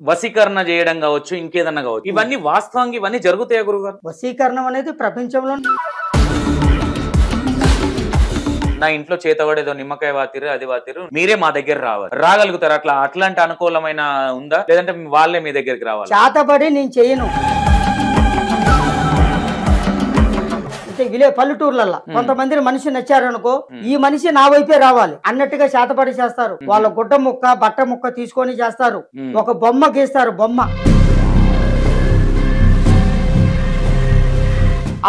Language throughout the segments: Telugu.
వశీకరణ చేయడం కావచ్చు, ఇంకేదన్నా కావచ్చు, ఇవన్నీ వాస్తవంగా ఇవన్నీ జరుగుతాయా గురుగారు? వశీకరణం అనేది ప్రపంచంలో నా ఇంట్లో చేతబడేదో నిమ్మకాయ వాతిరు, అది వాతిరు, మీరే మా దగ్గర రాగలుగుతారు. అట్లాంటి అనుకూలమైన ఉందా, లేదంటే వాళ్ళే మీ దగ్గరికి రావాలి? చేతబడి నేను చేయను. పల్లెటూర్లల్లో కొంతమంది మనిషి నచ్చారనుకో, ఈ మనిషి నా వైపే రావాలి అన్నట్టుగా చేతబడి చేస్తారు. వాళ్ళ గుడ్డ ముక్క బట్ట ముక్క తీసుకొని చేస్తారు. ఒక బొమ్మ గీస్తారు. బొమ్మ,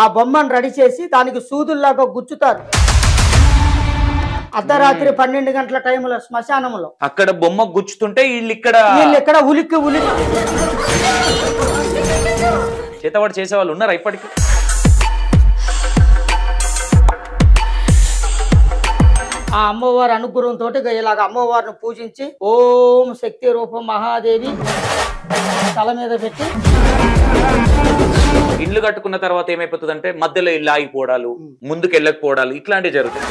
ఆ బొమ్మను రెడీ చేసి దానికి సూదుల్లాగా గుచ్చుతారు. అర్ధరాత్రి 12 గంటల టైంలో శ్మశానంలో అక్కడ బొమ్మ గుచ్చుతుంటే వీళ్ళు ఇక్కడ ఉలిక్కి చేతబడి చేసే వాళ్ళు ఉన్నారా ఇప్పటికీ? ఆ అమ్మవారి అనుగ్రహంతో ఇలాగ అమ్మవారిని పూజించి ఓం శక్తి రూపం మహాదేవి తల మీద పెట్టి ఇల్లు కట్టుకున్న తర్వాత ఏమైపోతుందంటే మధ్యలో ఇల్లు ఆగిపోవడాలు, ముందుకు వెళ్ళకపోవడాలు, ఇట్లాంటివి జరుగుతాయి.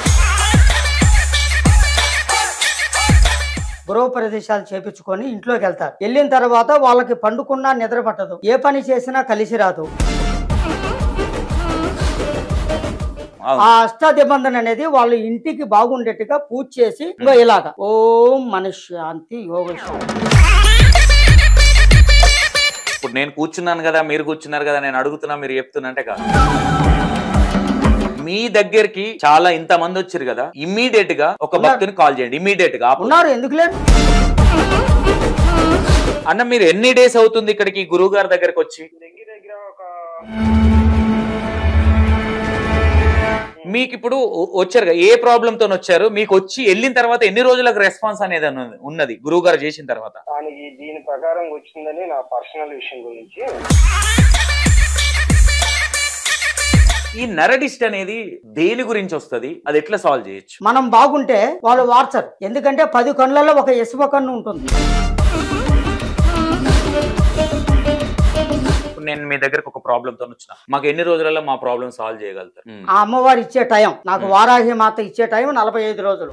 గృహ ప్రదేశాలు చేపించుకొని ఇంట్లోకి వెళ్తారు. వెళ్ళిన తర్వాత వాళ్ళకి పండుకున్నా నిద్ర పట్టదు, ఏ పని చేసినా కలిసి రాదు. ఆ అష్టాదిబంధన అనేది వాళ్ళ ఇంటికి బాగుండేట్టుగా పూజ చేసి ఇలాగా ఓం మనశ్శాంతి యోగ శాంతి. ఇప్పుడు నేను కూర్చున్నాను కదా, మీరు కూర్చున్నారు కదా, నేను అడుగుతున్నా, మీరు చెప్తున్నా అంటే కాదు. మీ దగ్గరికి చాలా ఇంత మంది వచ్చారు కదా, ఇమ్మీడియట్ గా ఒక భక్తుని కాల్ చేయండి. ఇమ్మీడియట్ గా ఉన్నారు, ఎందుకు లేదు అన్న. మీరు ఎన్ని డేస్ అవుతుంది ఇక్కడికి గురువు గారి దగ్గరకు వచ్చి? మీకు ఇప్పుడు వచ్చారు, ఏ ప్రాబ్లమ్ తో వచ్చారు? మీకు వచ్చి వెళ్ళిన తర్వాత ఎన్ని రోజులకు రెస్పాన్స్ అనేది ఉన్నది గురువు గారు చేసిన తర్వాత? దీని ప్రకారం వచ్చిందని నా పర్సనల్ విషయం గురించి. ఈ నరడిస్ట్ అనేది దేని గురించి వస్తుంది, అది ఎట్లా సాల్వ్ చేయొచ్చు? మనం బాగుంటే వాళ్ళు వార్చరు. ఎందుకంటే 10 కన్నులలో ఒక ఇసుక కన్ను ఉంటుంది. నేను మీ దగ్గరకు ఒక ప్రాబ్లమ్ తో వచ్చిన, మాకు ఎన్ని రోజులలో మా ప్రాబ్లమ్ సాల్వ్ చేయగలుగుతారు? ఆ అమ్మవారు ఇచ్చే టైం, నాకు వారాహి మాత ఇచ్చే టైం 45 రోజులు.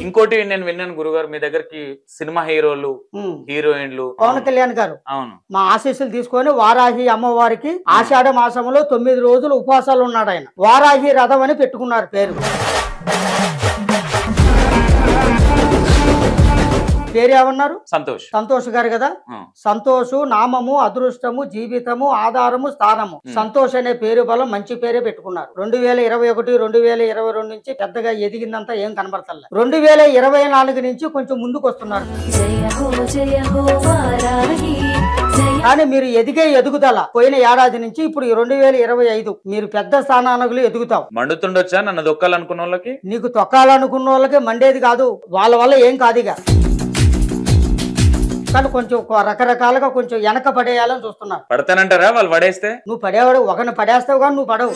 ఇంకోటి నేను విన్నాను గురుగారు, మీ దగ్గరికి సినిమా హీరోలు, హీరోయిన్లు, పవన్ కళ్యాణ్ గారు అవును, మా ఆశీస్సులు తీసుకొని వారాహి అమ్మవారికి ఆషాఢ మాసంలో 9 రోజులు ఉపవాసాలు ఉన్నాడు ఆయన. వారాహి రథం అని పెట్టుకున్నారు పేరు. పేరేమన్నారు? సంతోష్. సంతోష్ గారు కదా. సంతోషు నామము, అదృష్టము, జీవితము, ఆధారము, స్థానము. సంతోష్ అనే పేరు బలం మంచి పేరే పెట్టుకున్నారు. 2021 2022 నుంచి పెద్దగా ఎదిగిందంతా ఏం కనబడతలే. 2024 నుంచి కొంచెం ముందుకు వస్తున్నారు. కానీ మీరు ఎదిగే ఎదుగుదల పోయిన ఏడాది నుంచి ఇప్పుడు 2025 మీరు పెద్ద స్థానాలకు ఎదుగుతావు. మండుతుండొచ్చా నన్ను దొక్కాలనుకున్న వాళ్ళకి? నీకు తొక్కాలనుకున్న వాళ్ళకి మండేది కాదు, వాళ్ళ వల్ల ఏం కాదుగా. కానీ కొంచెం రకరకాలుగా కొంచెం వెనక పడేయాలని చూస్తున్నారు. పడతానంటారా వాళ్ళు పడేస్తే? నువ్వు పడేవాడు, ఒకరిని పడేస్తావు కానీ నువ్వు పడవు.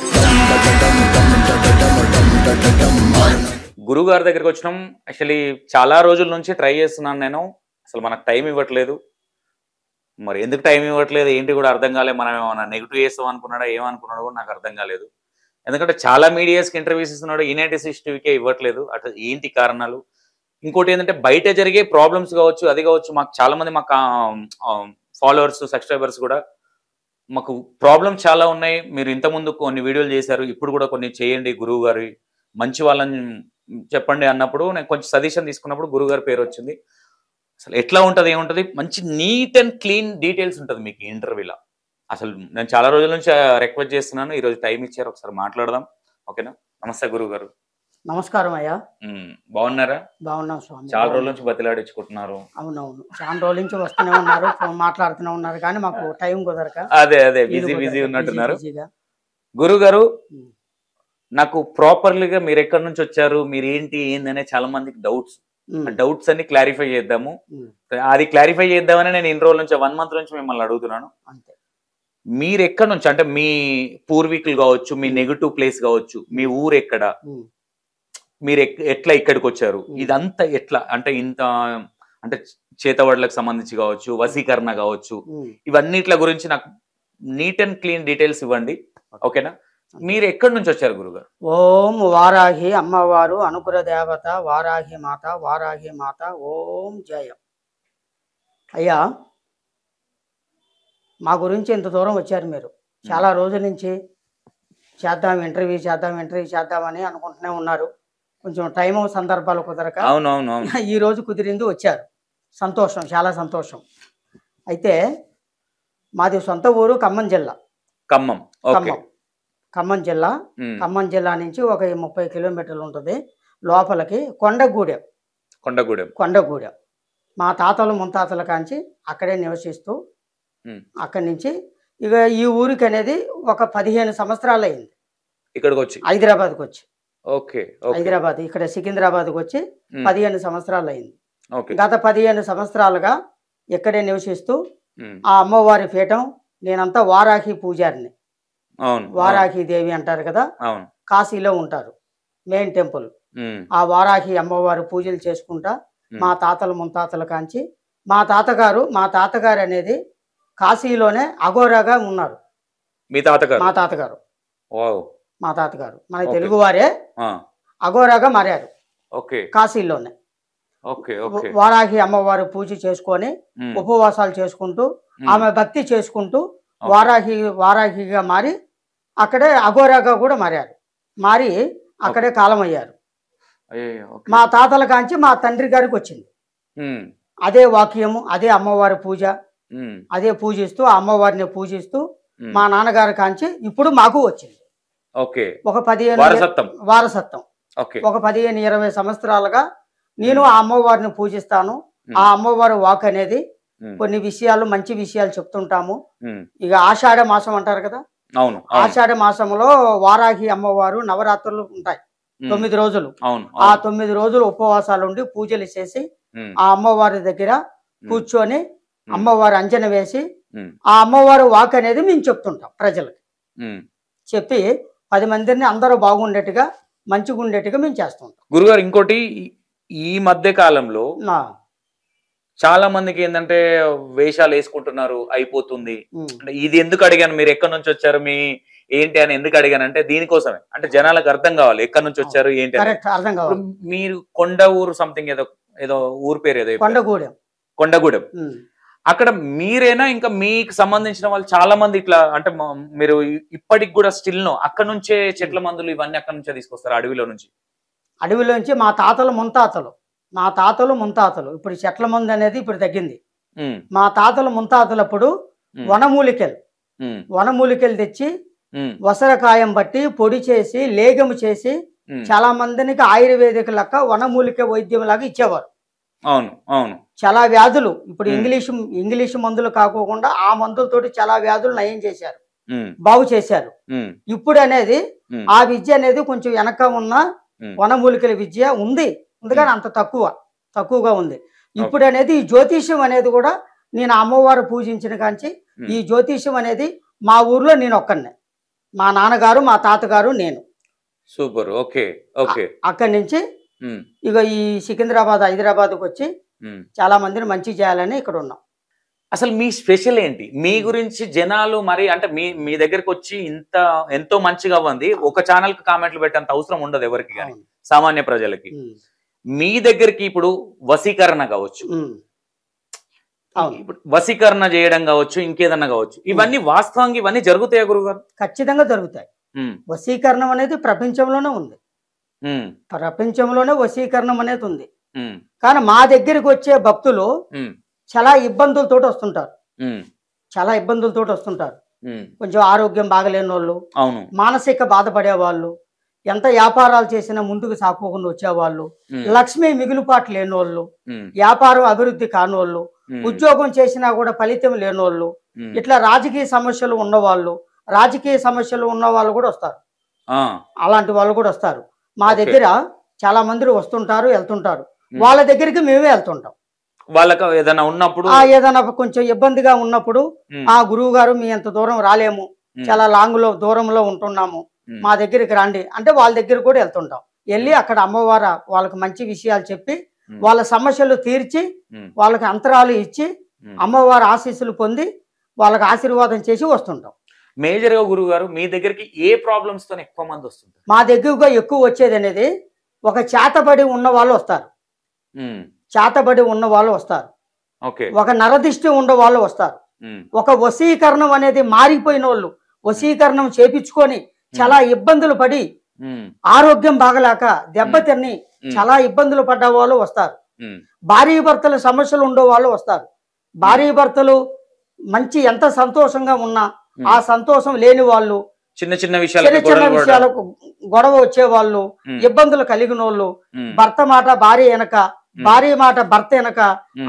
గురువు గారి దగ్గరికి వచ్చినాం. యాక్చువల్లీ చాలా రోజుల నుంచి ట్రై చేస్తున్నాను నేను, అసలు మనకు టైం ఇవ్వట్లేదు. మరి ఎందుకు టైం ఇవ్వట్లేదు ఏంటి కూడా అర్థం కాలేదు. మనం ఏమన్నా నెగిటివ్ చేస్తాం అనుకున్నాడా, ఏమనుకున్నాడో కూడా నాకు అర్థం కాలేదు. ఎందుకంటే చాలా మీడియాస్కి ఇంటర్వ్యూస్ ఇస్తున్నాడు, ఈనైటిసిస్టివ్కే ఇవ్వట్లేదు. అట్లా ఏంటి కారణాలు? ఇంకోటి ఏంటంటే బయట జరిగే ప్రాబ్లమ్స్ కావచ్చు, అది కావచ్చు, మాకు చాలా మంది మాకు ఫాలోవర్స్, సబ్స్క్రైబర్స్ కూడా మాకు ప్రాబ్లమ్స్ చాలా ఉన్నాయి. మీరు ఇంతకుముందు కొన్ని వీడియోలు చేశారు, ఇప్పుడు కూడా కొన్ని చేయండి గురువు గారి, మంచి వాళ్ళని చెప్పండి అన్నప్పుడు నేను కొంచెం సజెషన్ తీసుకున్నప్పుడు గురువు గారి పేరు వచ్చింది. అసలు ఎట్లా ఉంటుంది, ఏముంటుంది, మంచి నీట్ అండ్ క్లీన్ డీటెయిల్స్ ఉంటుంది మీకు ఇంటర్వ్యూలో. అసలు నేను చాలా రోజుల నుంచి రిక్వెస్ట్ చేస్తున్నాను, ఈరోజు టైం ఇచ్చారు, ఒకసారి మాట్లాడదాం. ఓకేనా? నమస్తే గురువు గారు. నమస్కారం అయ్యా. బాగున్నారా? బాగున్నాం స్వామి. చాలా రోజుల నుంచి బతిలాడించుకుంటున్నారు. అవునవును, చాలా రోజుల నుంచి వస్తూనే ఉన్నారు, ఫోన్ మాట్లాడుతూనే ఉన్నారు, కానీ మాకు టైం కుదరక. అదే బిజీ ఉన్నట్టున్నారు. గురువు గారు, నాకు ప్రాపర్లీగా మీరు ఎక్కడి నుంచి వచ్చారు, మీరు ఏందనే చాలా మందికి డౌట్స్ అన్ని క్లారిఫై చేద్దాము. అది క్లారిఫై చేద్దామని నేను ఇన్ని రోజుల నుంచి 1 మంత్ నుంచి మిమ్మల్ని అడుగుతున్నాను. మీరు ఎక్కడి నుంచి, అంటే మీ పూర్వీకులు కావచ్చు, మీ నెగటివ్ ప్లేస్ కావచ్చు, మీ ఊరు ఎక్కడ, మీరు ఎట్లా ఇక్కడికి వచ్చారు, ఇదంతా ఎట్లా, అంటే ఇంత అంటే చేతబడులకు సంబంధించి కావచ్చు, వశీకరణ కావచ్చు, ఇవన్నిట్ల గురించి నాకు నీట్ అండ్ క్లీన్ డీటెయిల్స్ ఇవ్వండి. ఓకేనా? మీరు ఎక్కడి నుంచి వచ్చారు గురుగారు? ఓం వారాహి అమ్మవారు అనుగ్రహ దేవత వారాహి మాత ఓం జయం. అయ్యా, మా గురించి ఇంత దూరం వచ్చారు మీరు. చాలా రోజుల నుంచి ఇంటర్వ్యూ చేద్దామని అనుకుంటూనే ఉన్నారు. కొంచెం టైం సందర్భాలు కుదరక ఈ రోజు కుదిరింది, వచ్చారు. సంతోషం, చాలా సంతోషం. అయితే మాది సొంత ఊరు ఖమ్మం జిల్లా. ఖమ్మం జిల్లా నుంచి ఒక 30 కిలోమీటర్లు ఉంటుంది లోపలికి. కొండగూడెం మా తాతలు ముత్తాతల కాంచి అక్కడే నివసిస్తూ అక్కడి నుంచి ఇక ఈ ఊరికి అనేది ఒక 15 సంవత్సరాలు అయింది ఇక్కడికి వచ్చి, హైదరాబాద్కి వచ్చి. హైదరాబాద్ ఇక్కడ సికింద్రాబాద్కి వచ్చి 15 సంవత్సరాలు అయింది. గత 15 సంవత్సరాలుగా ఇక్కడే నివసిస్తూ ఆ అమ్మవారి పీఠం, నేనంతా వారాహి పూజారిని. వారాహి దేవి అంటారు కదా, కాశీలో ఉంటారు మెయిన్ టెంపుల్. ఆ వారాహి అమ్మవారి పూజలు చేసుకుంటా మా తాతలు ముత్తాతల కాంచి మా తాతగారు అనేది కాశీలోనే అఘోరాగా ఉన్నారు. మా తాతగారు మన తెలుగు వారే అఘోరాగా మారారు కాశీలోనే. వారాహి అమ్మవారు పూజ చేసుకొని ఉపవాసాలు చేసుకుంటూ ఆమె భక్తి చేసుకుంటూ వారాహిగా మారి అక్కడే అఘోరాగా కూడా మారి అక్కడే కాలం అయ్యారు. మా తాతల కాంచి మా తండ్రి గారికి వచ్చింది అదే వాక్యము, అదే అమ్మవారి పూజ, అదే పూజిస్తూ ఆ అమ్మవారిని పూజిస్తూ మా నాన్నగారి కాంచి ఇప్పుడు మాకు వచ్చింది. ఒక 15 వారసత్వం. ఒక 15-20 సంవత్సరాలుగా నేను ఆ అమ్మవారిని పూజిస్తాను. ఆ అమ్మవారి వాక్ అనేది కొన్ని విషయాలు, మంచి విషయాలు చెప్తుంటాము. ఇక ఆషాఢ మాసం అంటారు కదా, ఆషాఢ మాసంలో వారాహి అమ్మవారు నవరాత్రులు ఉంటాయి 9 రోజులు. ఆ 9 రోజులు ఉపవాసాలు ఉండి పూజలు చేసి ఆ అమ్మవారి దగ్గర కూర్చొని అమ్మవారి అంజన వేసి ఆ అమ్మవారి వాక్ అనేది మేము చెప్తుంటాం ప్రజలకి. చెప్పి 10 మందిని అందరూ బాగుండేట్టుగా, మంచిగా ఉండేట్టుగా మేము చేస్తుంటాం. గురుగారు, ఇంకోటి ఈ మధ్య కాలంలో చాలా మందికి ఏంటంటే వేషాలు వేసుకుంటున్నారు, అయిపోతుంది. అంటే ఇది ఎందుకు అడిగాను, మీరు ఎక్కడి నుంచి వచ్చారు, మీ ఏంటి అని ఎందుకు అడిగాను అంటే దీనికోసమే. అంటే జనాలకు అర్థం కావాలి ఎక్కడి నుంచి వచ్చారు ఏంటి అర్థం కావాలి. మీరు కొండ ఊరు సంథింగ్ ఏదో ఊరు పేరు ఏదో కొండగూడెం. అక్కడ మీరేనా ఇంకా మీకు సంబంధించిన వాళ్ళు చాలా మంది ఇట్లా అంటే మీరు ఇప్పటికి కూడా స్టిల్ నో అక్కడ నుంచే చెట్ల మందులు ఇవన్నీ అక్కడ నుంచే తీసుకొస్తారు అడవిలో నుంచి? మా తాతలు ముత్తాతలు ఇప్పుడు చెట్ల మందు అనేది ఇప్పుడు తగ్గింది. మా తాతలు ముత్తాతలప్పుడు వనమూలికలు తెచ్చి వసరకాయం బట్టి పొడి చేసి లేగము చేసి చాలా మందికి ఆయుర్వేదిక లెక్క వనమూలిక వైద్యం లాగా ఇచ్చేవారు. చాలా వ్యాధులు ఇప్పుడు ఇంగ్లీష్ మందులు కాకోకుండా ఆ మందులతోటి చాలా వ్యాధులు నయం చేశారు, బాగు చేశారు. ఇప్పుడు అనేది ఆ విద్య అనేది కొంచెం వెనక ఉన్న వనమూలికల విద్య ఉంది కానీ అంత తక్కువగా ఉంది. ఇప్పుడు అనేది ఈ జ్యోతిష్యం అనేది కూడా నేను అమ్మవారు పూజించిన కాంచి ఈ జ్యోతిష్యం అనేది మా ఊర్లో నేను ఒక్కనే, మా నాన్నగారు, మా తాతగారు, నేను. సూపర్. అక్కడి నుంచి ఇక ఈ సికింద్రాబాద్, హైదరాబాద్కి వచ్చి చాలా మందిని మంచి చేయాలని ఇక్కడ ఉన్నాం. అసలు మీ స్పెషల్ ఏంటి? మీ గురించి జనాలు మరి అంటే మీ దగ్గరకు వచ్చి ఎంతో మంచిగా ఉంది, ఒక ఛానల్ కి కామెంట్లు పెట్టేంత అవసరం ఉండదు ఎవరికి కానీ, సామాన్య ప్రజలకి. మీ దగ్గరికి ఇప్పుడు వశీకరణ కావచ్చు, వశీకరణ చేయడం కావచ్చు, ఇంకేదన్నా కావచ్చు, ఇవన్నీ వాస్తవంగా ఇవన్నీ జరుగుతాయా గురుగారు? ఖచ్చితంగా జరుగుతాయి. వశీకరణం అనేది ప్రపంచంలోనే ఉంది, వశీకరణం అనేది ఉంది. కానీ మా దగ్గరికి వచ్చే భక్తులు చాలా ఇబ్బందులతో వస్తుంటారు. కొంచెం ఆరోగ్యం బాగలేని వాళ్ళు, మానసిక బాధపడే వాళ్ళు, ఎంత వ్యాపారాలు చేసినా ముందుకు సాకోకుండా వచ్చేవాళ్ళు, లక్ష్మి మిగులుపాటు లేని వాళ్ళు, వ్యాపారం అభివృద్ధి కాని వాళ్ళు, ఉద్యోగం చేసినా కూడా ఫలితం లేని వాళ్ళు, ఇట్లా రాజకీయ సమస్యలు ఉన్న వాళ్ళు కూడా వస్తారు. అలాంటి వాళ్ళు కూడా వస్తారు. మా దగ్గర చాలా మంది వస్తుంటారు, వెళ్తుంటారు. వాళ్ళ దగ్గరికి మేమే వెళ్తుంటాం. వాళ్ళకి ఏదైనా ఉన్నప్పుడు, ఏదైనా కొంచెం ఇబ్బందిగా ఉన్నప్పుడు, ఆ గురువు గారు మీ ఎంత దూరం రాలేము, చాలా దూరంలో ఉంటున్నాము, మా దగ్గరికి రండి అంటే వాళ్ళ దగ్గర కూడా వెళ్తుంటాం. వెళ్ళి అక్కడ అమ్మవారు వాళ్ళకి మంచి విషయాలు చెప్పి వాళ్ళ సమస్యలు తీర్చి వాళ్ళకి అంతరాలు ఇచ్చి అమ్మవారి ఆశీస్సులు పొంది వాళ్ళకి ఆశీర్వాదం చేసి వస్తుంటాం. మేజర్ గా గురువు గారు మీ దగ్గరికి ఏ ప్రాబ్లమ్స్ తో ఎక్కువ మంది వస్తుంటారు? మా దగ్గరగా ఎక్కువ వచ్చేది అనేది ఒక చేతబడి ఉన్న వాళ్ళు వస్తారు. ఓకే ఒక నరదిష్టి ఉండే వాళ్ళు వస్తారు, ఒక వశీకరణం అనేది మారిపోయిన వాళ్ళు వశీకరణం చేపించుకొని చాలా ఇబ్బందులు పడి ఆరోగ్యం బాగలేక దెబ్బతిని చాలా ఇబ్బందులు పడ్డ వాళ్ళు వస్తారు, భార్య భర్తల సమస్యలు ఉండే వాళ్ళు వస్తారు, భార్య భర్తలు మంచి ఎంత సంతోషంగా ఉన్నా ఆ సంతోషం లేని వాళ్ళు, చిన్న చిన్న విషయాలకు గొడవ వచ్చే వాళ్ళు, ఇబ్బందులు కలిగిన వాళ్ళు, భర్త మాట భార్య వెనక భార్య మాట భర్త వెనక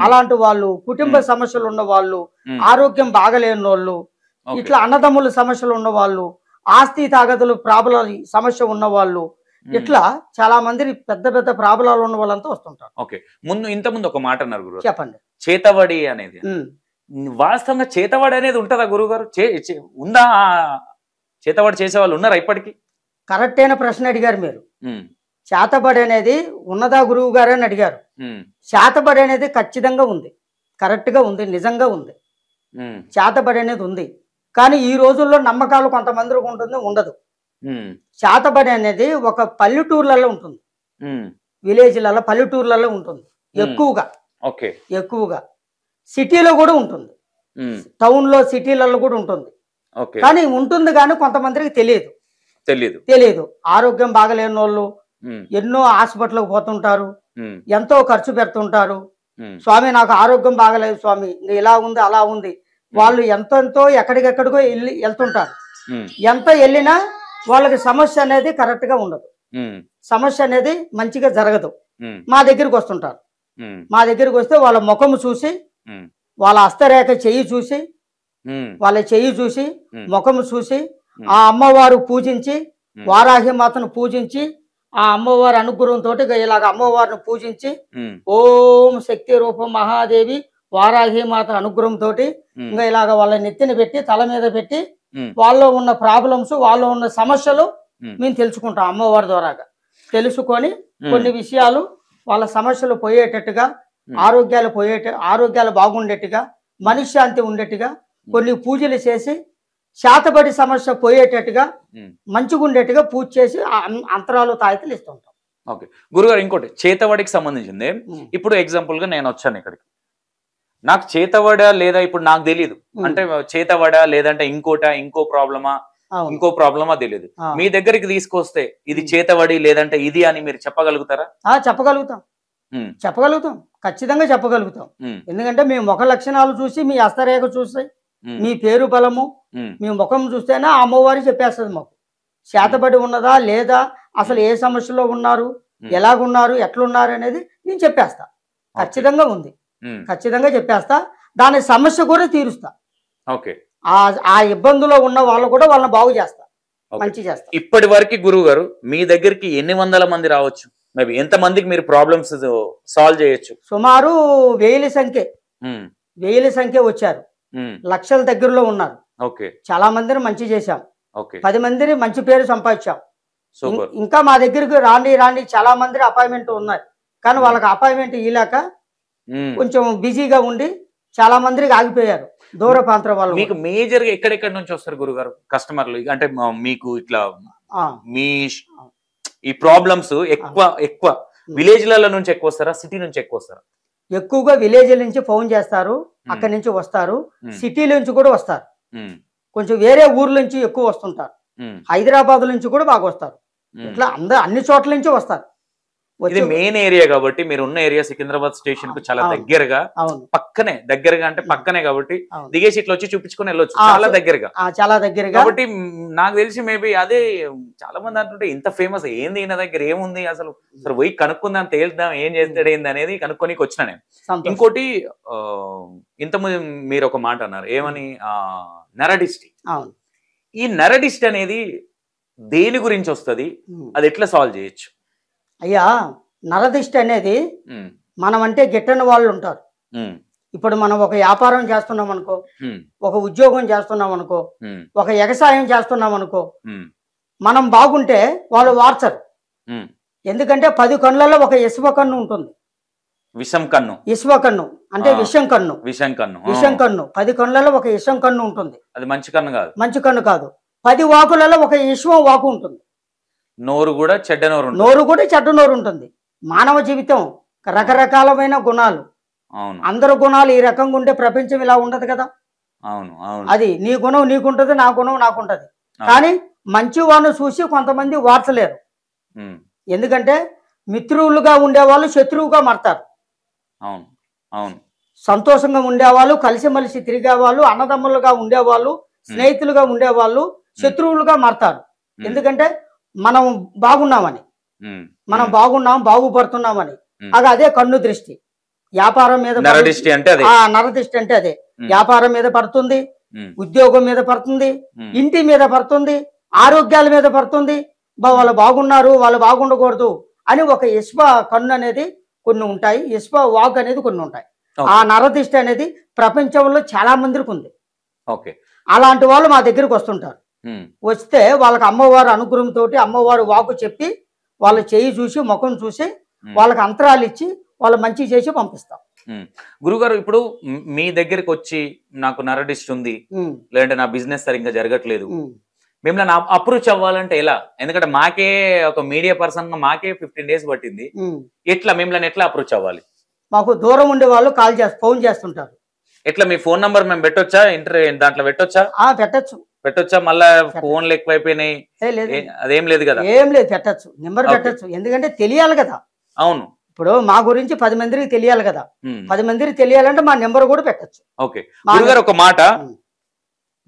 అలాంటి వాళ్ళు, కుటుంబ సమస్యలు ఉన్న వాళ్ళు, ఆరోగ్యం బాగలేని వాళ్ళు, ఇట్లా అన్నదమ్ముల సమస్యలు ఉన్న వాళ్ళు, ఆస్తి తాగదులు ప్రాబ్లం సమస్య ఉన్న వాళ్ళు, ఇట్లా చాలా మంది పెద్ద పెద్ద ప్రాబ్లాలు ఉన్న వాళ్ళంతా వస్తుంటారు. ఓకే ఇంత ముందు ఒక మాట అన్నారు గురువు, చెప్పండి. చేతబడి అనేది వాస్తవంగా చేతబడి అనేది ఉంటుందా గురువు గారు? ఉందా? చేతబడి చేసే వాళ్ళు ఉన్నారా ఇప్పటికీ? కరెక్ట్ అయిన ప్రశ్న అడిగారు మీరు. చేతబడి అనేది ఉన్నదా గురువు గారు అని అడిగారు. చేతబడి అనేది ఖచ్చితంగా ఉంది, కరెక్ట్ గా ఉంది, నిజంగా ఉంది. చేతబడి అనేది ఉంది. కానీ ఈ రోజుల్లో నమ్మకాలు కొంతమందికి ఉంటుంది, ఉండదు. చేతబడి అనేది ఒక పల్లెటూర్లలో ఉంటుంది, విలేజ్లలో పల్లెటూర్లలో ఉంటుంది ఎక్కువగా. సిటీలో కూడా ఉంటుంది, టౌన్ లో సిటీలలో కూడా ఉంటుంది. కానీ ఉంటుంది కానీ కొంతమందికి తెలియదు. ఆరోగ్యం బాగలేని వాళ్ళు ఎన్నో హాస్పిటల్కి పోతుంటారు, ఎంతో ఖర్చు పెడుతుంటారు. స్వామి నాకు ఆరోగ్యం బాగలేదు స్వామి, ఇలా ఉంది అలా ఉంది. వాళ్ళు ఎంతో ఎక్కడికెక్కడికో వెళ్తుంటారు. ఎంత వెళ్ళినా వాళ్ళకి సమస్య అనేది కరెక్ట్ గా ఉండదు, సమస్య అనేది మంచిగా జరగదు. మా దగ్గరికి వస్తుంటారు, మా దగ్గరికి వస్తే వాళ్ళ ముఖం చూసి, వాళ్ళ హస్తరేఖ చెయ్యి చూసి, ముఖము చూసి, ఆ అమ్మవారు పూజించి, వారాహి మాతను పూజించి, ఆ అమ్మవారి అనుగ్రహంతో ఇలాగ అమ్మవారిని పూజించి, ఓం శక్తి రూపం మహాదేవి వారాహి మాత అనుగ్రహంతో ఇంకా ఇలాగ వాళ్ళ నెత్తిని పెట్టి తల మీద పెట్టి వాళ్ళలో ఉన్న ప్రాబ్లమ్స్, వాళ్ళలో ఉన్న సమస్యలు మేము తెలుసుకుంటాం. అమ్మవారి ద్వారాగా తెలుసుకొని కొన్ని విషయాలు వాళ్ళ సమస్యలు పోయేటట్టుగా, ఆరోగ్యాలు బాగుండేట్టుగా, మనశ్శాంతి ఉండేట్టుగా కొన్ని పూజలు చేసి శాతబడి సమస్య పోయేటట్టుగా మంచిగా ఉండేట్టుగా పూజ చేసి అంతరాలు తాయితలు ఇస్తుంటాం. ఓకే గురుగారు, ఇంకోటి చేతబడికి సంబంధించింది. ఇప్పుడు ఎగ్జాంపుల్ గా నేను వచ్చాను ఇక్కడికి, నాకు చేతబడ లేదా ఇప్పుడు నాకు తెలియదు, అంటే చేతబడ లేదంటే ఇంకో ప్రాబ్లమా తెలియదు. మీ దగ్గరికి తీసుకొస్తే ఇది చేతబడి లేదంటే ఇది అని మీరు చెప్పగలుగుతారా? చెప్పగలుగుతాం, ఖచ్చితంగా చెప్పగలుగుతాం. ఎందుకంటే మీ ముఖ లక్షణాలు చూసి, మీ హస్తరేఖ చూసి, మీ పేరు బలము, మీ ముఖం చూస్తేనే అమ్మవారి చెప్పేస్తుంది మాకు చేతబడి ఉన్నదా లేదా, అసలు ఏ సమస్యలో ఉన్నారు, ఎలాగున్నారు, ఎట్లున్నారు అనేది నేను చెప్పేస్తా. ఖచ్చితంగా ఉంది, ఖచ్చితంగా చెప్పేస్తా. దాని సమస్య కూడా తీరుస్తా. ఆ ఇబ్బందులో ఉన్న వాళ్ళు కూడా వాళ్ళని బాగు చేస్తా, మంచి చేస్తా. ఇప్పటి వరకు గురువు గారు మీ దగ్గరికి ఎన్ని వందల మంది రావచ్చు? మేబీ ఎంత మందికి మీరు ప్రాబ్లమ్స్ సాల్వ్ చేయొచ్చు? సుమారు 1000 సంఖ్య వచ్చారు, లక్షల దగ్గరలో ఉన్నారు. చాలా మందిని మంచి చేశాం, 10 మందిని మంచి పేరు సంపాదించాం. ఇంకా మా దగ్గరికి రాండి చాలా మంది అపాయింట్మెంట్ ఉన్నాయి, కానీ వాళ్ళకి అపాయింట్మెంట్ ఇలాక కొంచెం బిజీగా ఉండి చాలా మందికి ఆగిపోయారు, దూర ప్రాంతాల వాళ్ళు. మీకు మేజర్ గా ఎక్కడెక్కడ నుంచి వస్తారు గురుగారు కస్టమర్లు? అంటే మీకు ఇట్లా మీ ఈ ప్రాబ్లమ్స్ ఎక్కువ విలేజ్ల నుంచి ఎక్కువ వస్తారా, సిటీ నుంచి ఎక్కువ వస్తారా? ఎక్కువగా విలేజ్ నుంచి ఫోన్ చేస్తారు, అక్కడి నుంచి వస్తారు. సిటీ నుంచి కూడా వస్తారు, కొంచెం వేరే ఊర్ల నుంచి ఎక్కువ వస్తుంటారు. హైదరాబాద్ నుంచి కూడా బాగా వస్తారు. ఇట్లా అన్ని చోట్ల నుంచి వస్తారు. ఇది మెయిన్ ఏరియా కాబట్టి, మీరు ఉన్న ఏరియా సికింద్రాబాద్ స్టేషన్ కు చాలా దగ్గరగా, పక్కనే కాబట్టి దిగేసి ఇట్లా వచ్చి చూపించుకొని వెళ్ళొచ్చు. చాలా దగ్గరగా కాబట్టి నాకు తెలిసి మేబీ అదే చాలా మంది అంటుంటే ఇంత ఫేమస్ ఏంది, ఈయన దగ్గర ఏముంది, అసలు పోయి కనుక్కుందాం, తేల్దాం, ఏం చేస్తాడు ఏంది అనేది కనుక్కొని వచ్చిన నేను. ఇంకోటి ఇంతకుముందు మీరు ఒక మాట అన్నారు, ఏమని, నరడిస్టి. ఈ నరడిస్టి అనేది దేని గురించి వస్తుంది, అది ఎట్లా సాల్వ్ చేయొచ్చు? అయ్యా, నరదిష్టి అనేది మనం అంటే గిట్టని వాళ్ళు ఉంటారు. ఇప్పుడు మనం ఒక వ్యాపారం చేస్తున్నాం అనుకో, ఒక ఉద్యోగం చేస్తున్నాం అనుకో, ఒక వ్యవసాయం చేస్తున్నాం అనుకో, మనం బాగుంటే వాళ్ళు వార్చరు. ఎందుకంటే 10 కన్నులలో ఒక ఇసువ కన్ను ఉంటుంది. ఇసువ కన్ను అంటే విషం కన్ను. 10 కన్నులలో ఒక విషం కన్ను ఉంటుంది. అది మంచి కన్ను కాదు. 10 వాకులలో ఒక విశ్వం వాకు ఉంటుంది. నోరు కూడా చెడ్డ నోరు ఉంటుంది. మానవ జీవితం రకరకాలమైన గుణాలు, అవును అందరి గుణాలు ఈ రకంగా ఉంటే ప్రపంచం ఇలా ఉండదు కదా. అవును అవును అది నీ గుణం నీకుంటది, నా గుణం నాకుంటది. కానీ మంచి వాడిని చూసి కొంతమంది వార్చలేరు. ఎందుకంటే మిత్రులుగా ఉండేవాళ్ళు శత్రువుగా మారతారు. అవును అవును సంతోషంగా ఉండేవాళ్ళు, కలిసిమెలిసి తిరిగేవాళ్ళు, అన్నదమ్ములుగా ఉండేవాళ్ళు, స్నేహితులుగా ఉండేవాళ్ళు శత్రువులుగా మారతారు. ఎందుకంటే మనం బాగున్నామని, మనం బాగున్నాం, బాగుపడుతున్నామని. అదే కన్ను దృష్టి. వ్యాపారం మీద నరదృష్టి అంటే అదే వ్యాపారం మీద పడుతుంది, ఉద్యోగం మీద పడుతుంది, ఇంటి మీద పడుతుంది, ఆరోగ్యాల మీద పడుతుంది. వాళ్ళు బాగున్నారు, వాళ్ళు బాగుండకూడదు అని ఒక ఇష్ప కన్ను అనేది కొన్ని ఉంటాయి, ఇష్ప వాక్ అనేది కొన్ని ఉంటాయి. ఆ నరదిష్టి అనేది ప్రపంచంలో చాలా మందికి ఉంది. అలాంటి వాళ్ళు మా దగ్గరికి వస్తుంటారు. వస్తే వాళ్ళకి అమ్మవారి అనుగ్రహంతో అమ్మవారు వాకు చెప్పి వాళ్ళ చేయి చూసి ముఖం చూసి వాళ్ళకి అంతరాలు ఇచ్చి వాళ్ళు మంచి చేసి పంపిస్తాం. గురుగారు, ఇప్పుడు మీ దగ్గరికి వచ్చి నాకు నరడిస్ట్ ఉంది, లేదంటే నా బిజినెస్ సరిగ్గా జరగట్లేదు, మిమ్మల్ని అప్రోచ్ అవ్వాలంటే ఎలా? ఎందుకంటే మాకే ఒక మీడియా పర్సన్ గా మాకే 15 days పట్టింది. ఎట్లా మిమ్మల్ని ఎట్లా అప్రోచ్ అవ్వాలి? మాకు దూరం ఉండే వాళ్ళు ఫోన్ చేస్తుంటారు. ఎట్లా మీ ఫోన్ నంబర్ మేము పెట్టొచ్చా? దాంట్లో పెట్టొచ్చా? పెట్టొచ్చా? మళ్ళా ఫోన్లు ఎక్కువైపోయినాయి, అదేం లేదు కదా? ఏం లేదు, పెట్టచ్చు, నెంబర్ పెట్టచ్చు. ఎందుకంటే తెలియాలి కదా. అవును, ఇప్పుడు మా గురించి 10 మందికి తెలియాలి కదా. 10 మందికి తెలియాలంటే మా నెంబర్ కూడా పెట్టచ్చు. ఓకే గురుగారు, ఒక మాట,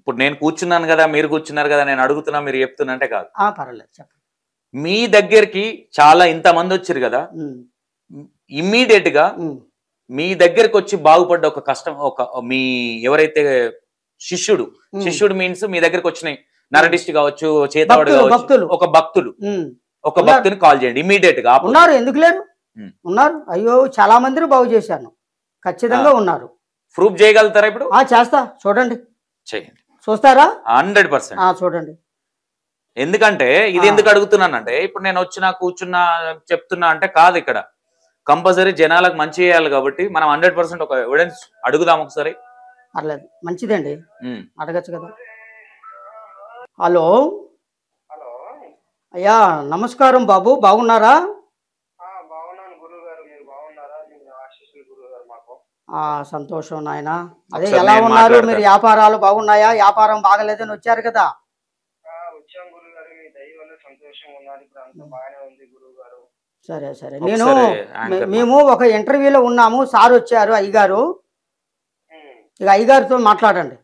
ఇప్పుడు నేను కూర్చున్నాను కదా, మీరు కూర్చున్నారు కదా, నేను అడుగుతున్నా, మీరు చెప్తున్నా అంటే కాదు. పర్వాలేదు, చెప్పండి. మీ దగ్గరికి చాలా ఇంతమంది వచ్చారు కదా, ఇమ్మీడియట్ గా మీ దగ్గరకు వచ్చి బాగుపడ్డ ఒక కష్టం, మీ ఎవరైతే శిష్యుడు మీన్స్ మీ దగ్గరకు వచ్చినాయి, నరడిస్ట్ కావచ్చు, చేతవాడు కావచ్చు, ఒక భక్తుని కాల్ చేయండి ఇమ్మీడియట్ గా. ఉన్నారు, ఎందుకు లేరు, ఉన్నారు. అయ్యో, చాలా మందిని బాగు చేశాను, ఖచ్చితంగా ఉన్నారు. ప్రూఫ్ చేయగలుగుతారా ఇప్పుడు? చేస్తా, చూడండి. చేయండి. చూస్తారా? 100%. చూడండి. ఎందుకంటే ఇది ఎందుకు అడుగుతున్నానంటే, ఇప్పుడు నేను వచ్చినా కూర్చున్నా చెప్తున్నా అంటే కాదు, ఇక్కడ కంపల్సరీ జనాలకు మంచి చేయాలి కాబట్టి మనం 100% ఒక ఎవిడెన్స్ అడుగుదాం ఒకసారి. పర్లేదు, మంచిదండి, అడగచ్చు కదా. హలో అయ్యా, నమస్కారం బాబు, బాగున్నారా? సంతోషం నాయన. అదే ఎలా ఉన్నారు మీరు? వ్యాపారాలు బాగున్నాయా? వ్యాపారం బాగలేదని వచ్చారు కదా. సరే సరే, మేము ఒక ఇంటర్వ్యూలో ఉన్నాము, సార్ వచ్చారు, అయ్యగారు. ఇక అయ్యగారితో మాట్లాడండి.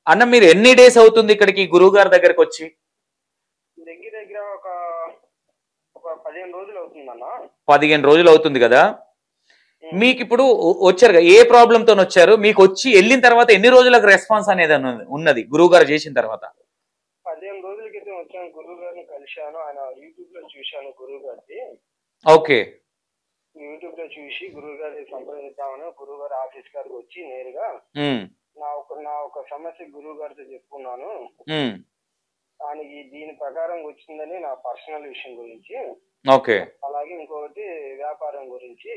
అన్న, మీరు ఎన్ని డేస్ అవుతుంది ఇక్కడికి గురువు గారి దగ్గరికి వచ్చి? దగ్గర ఒక 15 రోజులు అవుతుందన్న. 15 రోజులు అవుతుంది కదా. మీకు ఇప్పుడు వచ్చారు కదా, ఏ ప్రాబ్లమ్ తో వచ్చారు? మీకు వచ్చి వెళ్ళిన తర్వాత ఎన్ని రోజులకు రెస్పాన్స్ అనేది ఉన్నది గురువు గారు చేసిన తర్వాత? 15 రోజుల క్రితం వచ్చాను, గురువు గారిని కలిశాను. ఆయన యూట్యూబ్ లో చూశాను గురువు గారిది. ఓకే, యూట్యూబ్ లో చూసి గురువు గారి సంప్రదిద్దామని గురువు గారి ఆఫీస్ గారికి వచ్చి నేరుగా నా ఒక సమస్య గురువు గారితో చెప్పుకున్నాను. దానికి దీని ప్రకారం వచ్చిందని నా పర్సనల్ విషయం గురించి, అలాగే ఇంకొకటి వ్యాపారం గురించి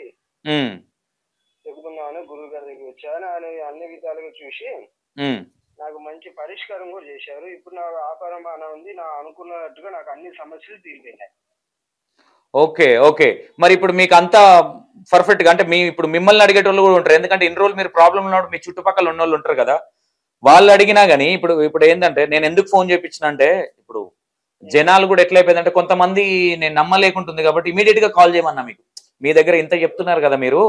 చెప్పుకుందామని గురువు గారి దగ్గర వచ్చాను. ఆయన అన్ని విధాలుగా చూసి నాకు మంచి పరిష్కారం కూడా చేశారు. ఇప్పుడు నా వ్యాపారం బాగా ఉంది, నా అనుకున్నట్టుగా నాకు అన్ని సమస్యలు తీరిపోయినాయి. ఓకే ఓకే, మరి ఇప్పుడు మీకు అంతా పర్ఫెక్ట్ గా, అంటే ఇప్పుడు మిమ్మల్ని అడిగేటోళ్ళు కూడా ఉంటారు, ఎందుకంటే ఇన్ని రోజులు మీరు ప్రాబ్లం ఉన్నప్పుడు మీ చుట్టుపక్కల ఉన్న వాళ్ళు ఉంటారు కదా, వాళ్ళు అడిగినా గానీ ఇప్పుడు ఏంటంటే నేను ఎందుకు ఫోన్ చేయించిన అంటే, ఇప్పుడు జనాలు కూడా ఎట్లయిపోయిందంటే కొంతమంది నేను నమ్మలేకుంటుంది కాబట్టి ఇమీడియట్ గా కాల్ చేయమన్నా. మీకు మీ దగ్గర ఇంత చెప్తున్నారు కదా, మీరు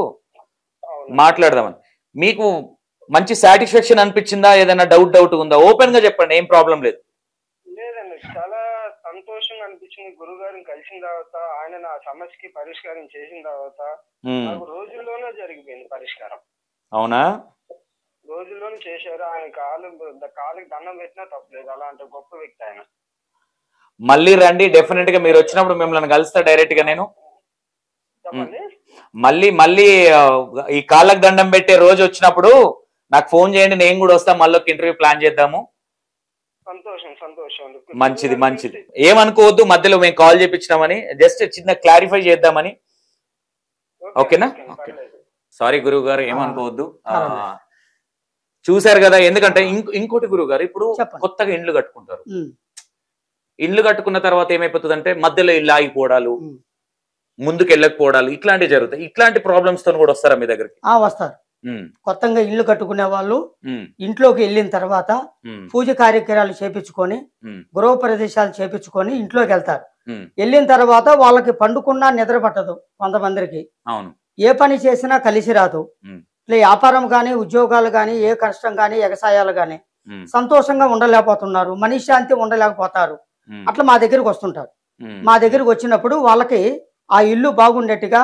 మాట్లాడదామని, మీకు మంచి సాటిస్ఫాక్షన్ అనిపించిందా? ఏదైనా డౌట్ ఉందా? ఓపెన్ గా చెప్పండి, ఏం ప్రాబ్లం లేదు. లేదండి, చాలా సంతోషంగా అనిపించింది. గురువు గారిని కలిసిన తర్వాత ఆయన నా సమస్యకి పరిష్కారం చేసిన తర్వాత నాకు రోజుల్లోనే జరిగిపోయింది పరిష్కారం. అవునా? రోజుల్లోనే చేశారు. ఆయన కాళ్ళకి దండం పెట్టినా తప్పలేదు, అలాంటి గొప్ప వ్యక్తి ఆయన. మళ్ళీ రండి, డెఫినెట్ గా మీరు వచ్చినప్పుడు మిమ్మల్ని కలుస్తా డైరెక్ట్ గా నేను. మళ్ళీ ఈ కాళ్ళకు దండం పెట్టే రోజు వచ్చినప్పుడు నాకు ఫోన్ చేయండి, నేను కూడా వస్తా, మళ్ళీ ఒక ఇంటర్వ్యూ ప్లాన్ చేద్దాము. సంతోషం. మంచిది. ఏమనుకోవద్దు, మధ్యలో మేము కాల్ చేయించినామని, జస్ట్ చిన్న క్లారిఫై చేద్దామని. ఓకేనా? సారీ గురువు గారు, ఏమనుకోవద్దు. చూసారు కదా, ఎందుకంటే ఇంకోటి గురువు గారు, ఇప్పుడు కొత్తగా ఇండ్లు కట్టుకుంటారు. ఇండ్లు కట్టుకున్న తర్వాత ఏమైపోతుందంటే మధ్యలో ఇల్లు ఆగిపోవడాలు, ముందుకు వెళ్ళకపోవడాలు ఇట్లాంటివి జరుగుతాయి. ఇట్లాంటి ప్రాబ్లమ్స్ తో కూడా వస్తారా మీ దగ్గరికి? వస్తారు. కొత్తగా ఇల్లు కట్టుకునే వాళ్ళు ఇంట్లోకి వెళ్ళిన తర్వాత పూజ కార్యక్రమాలు చేపించుకొని గృహ ప్రదేశాలు చేపించుకొని ఇంట్లోకి వెళ్తారు. వెళ్ళిన తర్వాత వాళ్ళకి పండుకున్నా నిద్ర పట్టదు. కొంతమందికి ఏ పని చేసినా కలిసి రాదు. ఇట్లా వ్యాపారం గాని, ఉద్యోగాలు గాని, ఏ కష్టం గాని, వ్యవసాయాలు గాని సంతోషంగా ఉండలేకపోతున్నారు, మనశ్శాంతి ఉండలేకపోతారు. అట్లా మా దగ్గరికి వస్తుంటారు. మా దగ్గరికి వచ్చినప్పుడు వాళ్ళకి ఆ ఇల్లు బాగుండేట్టుగా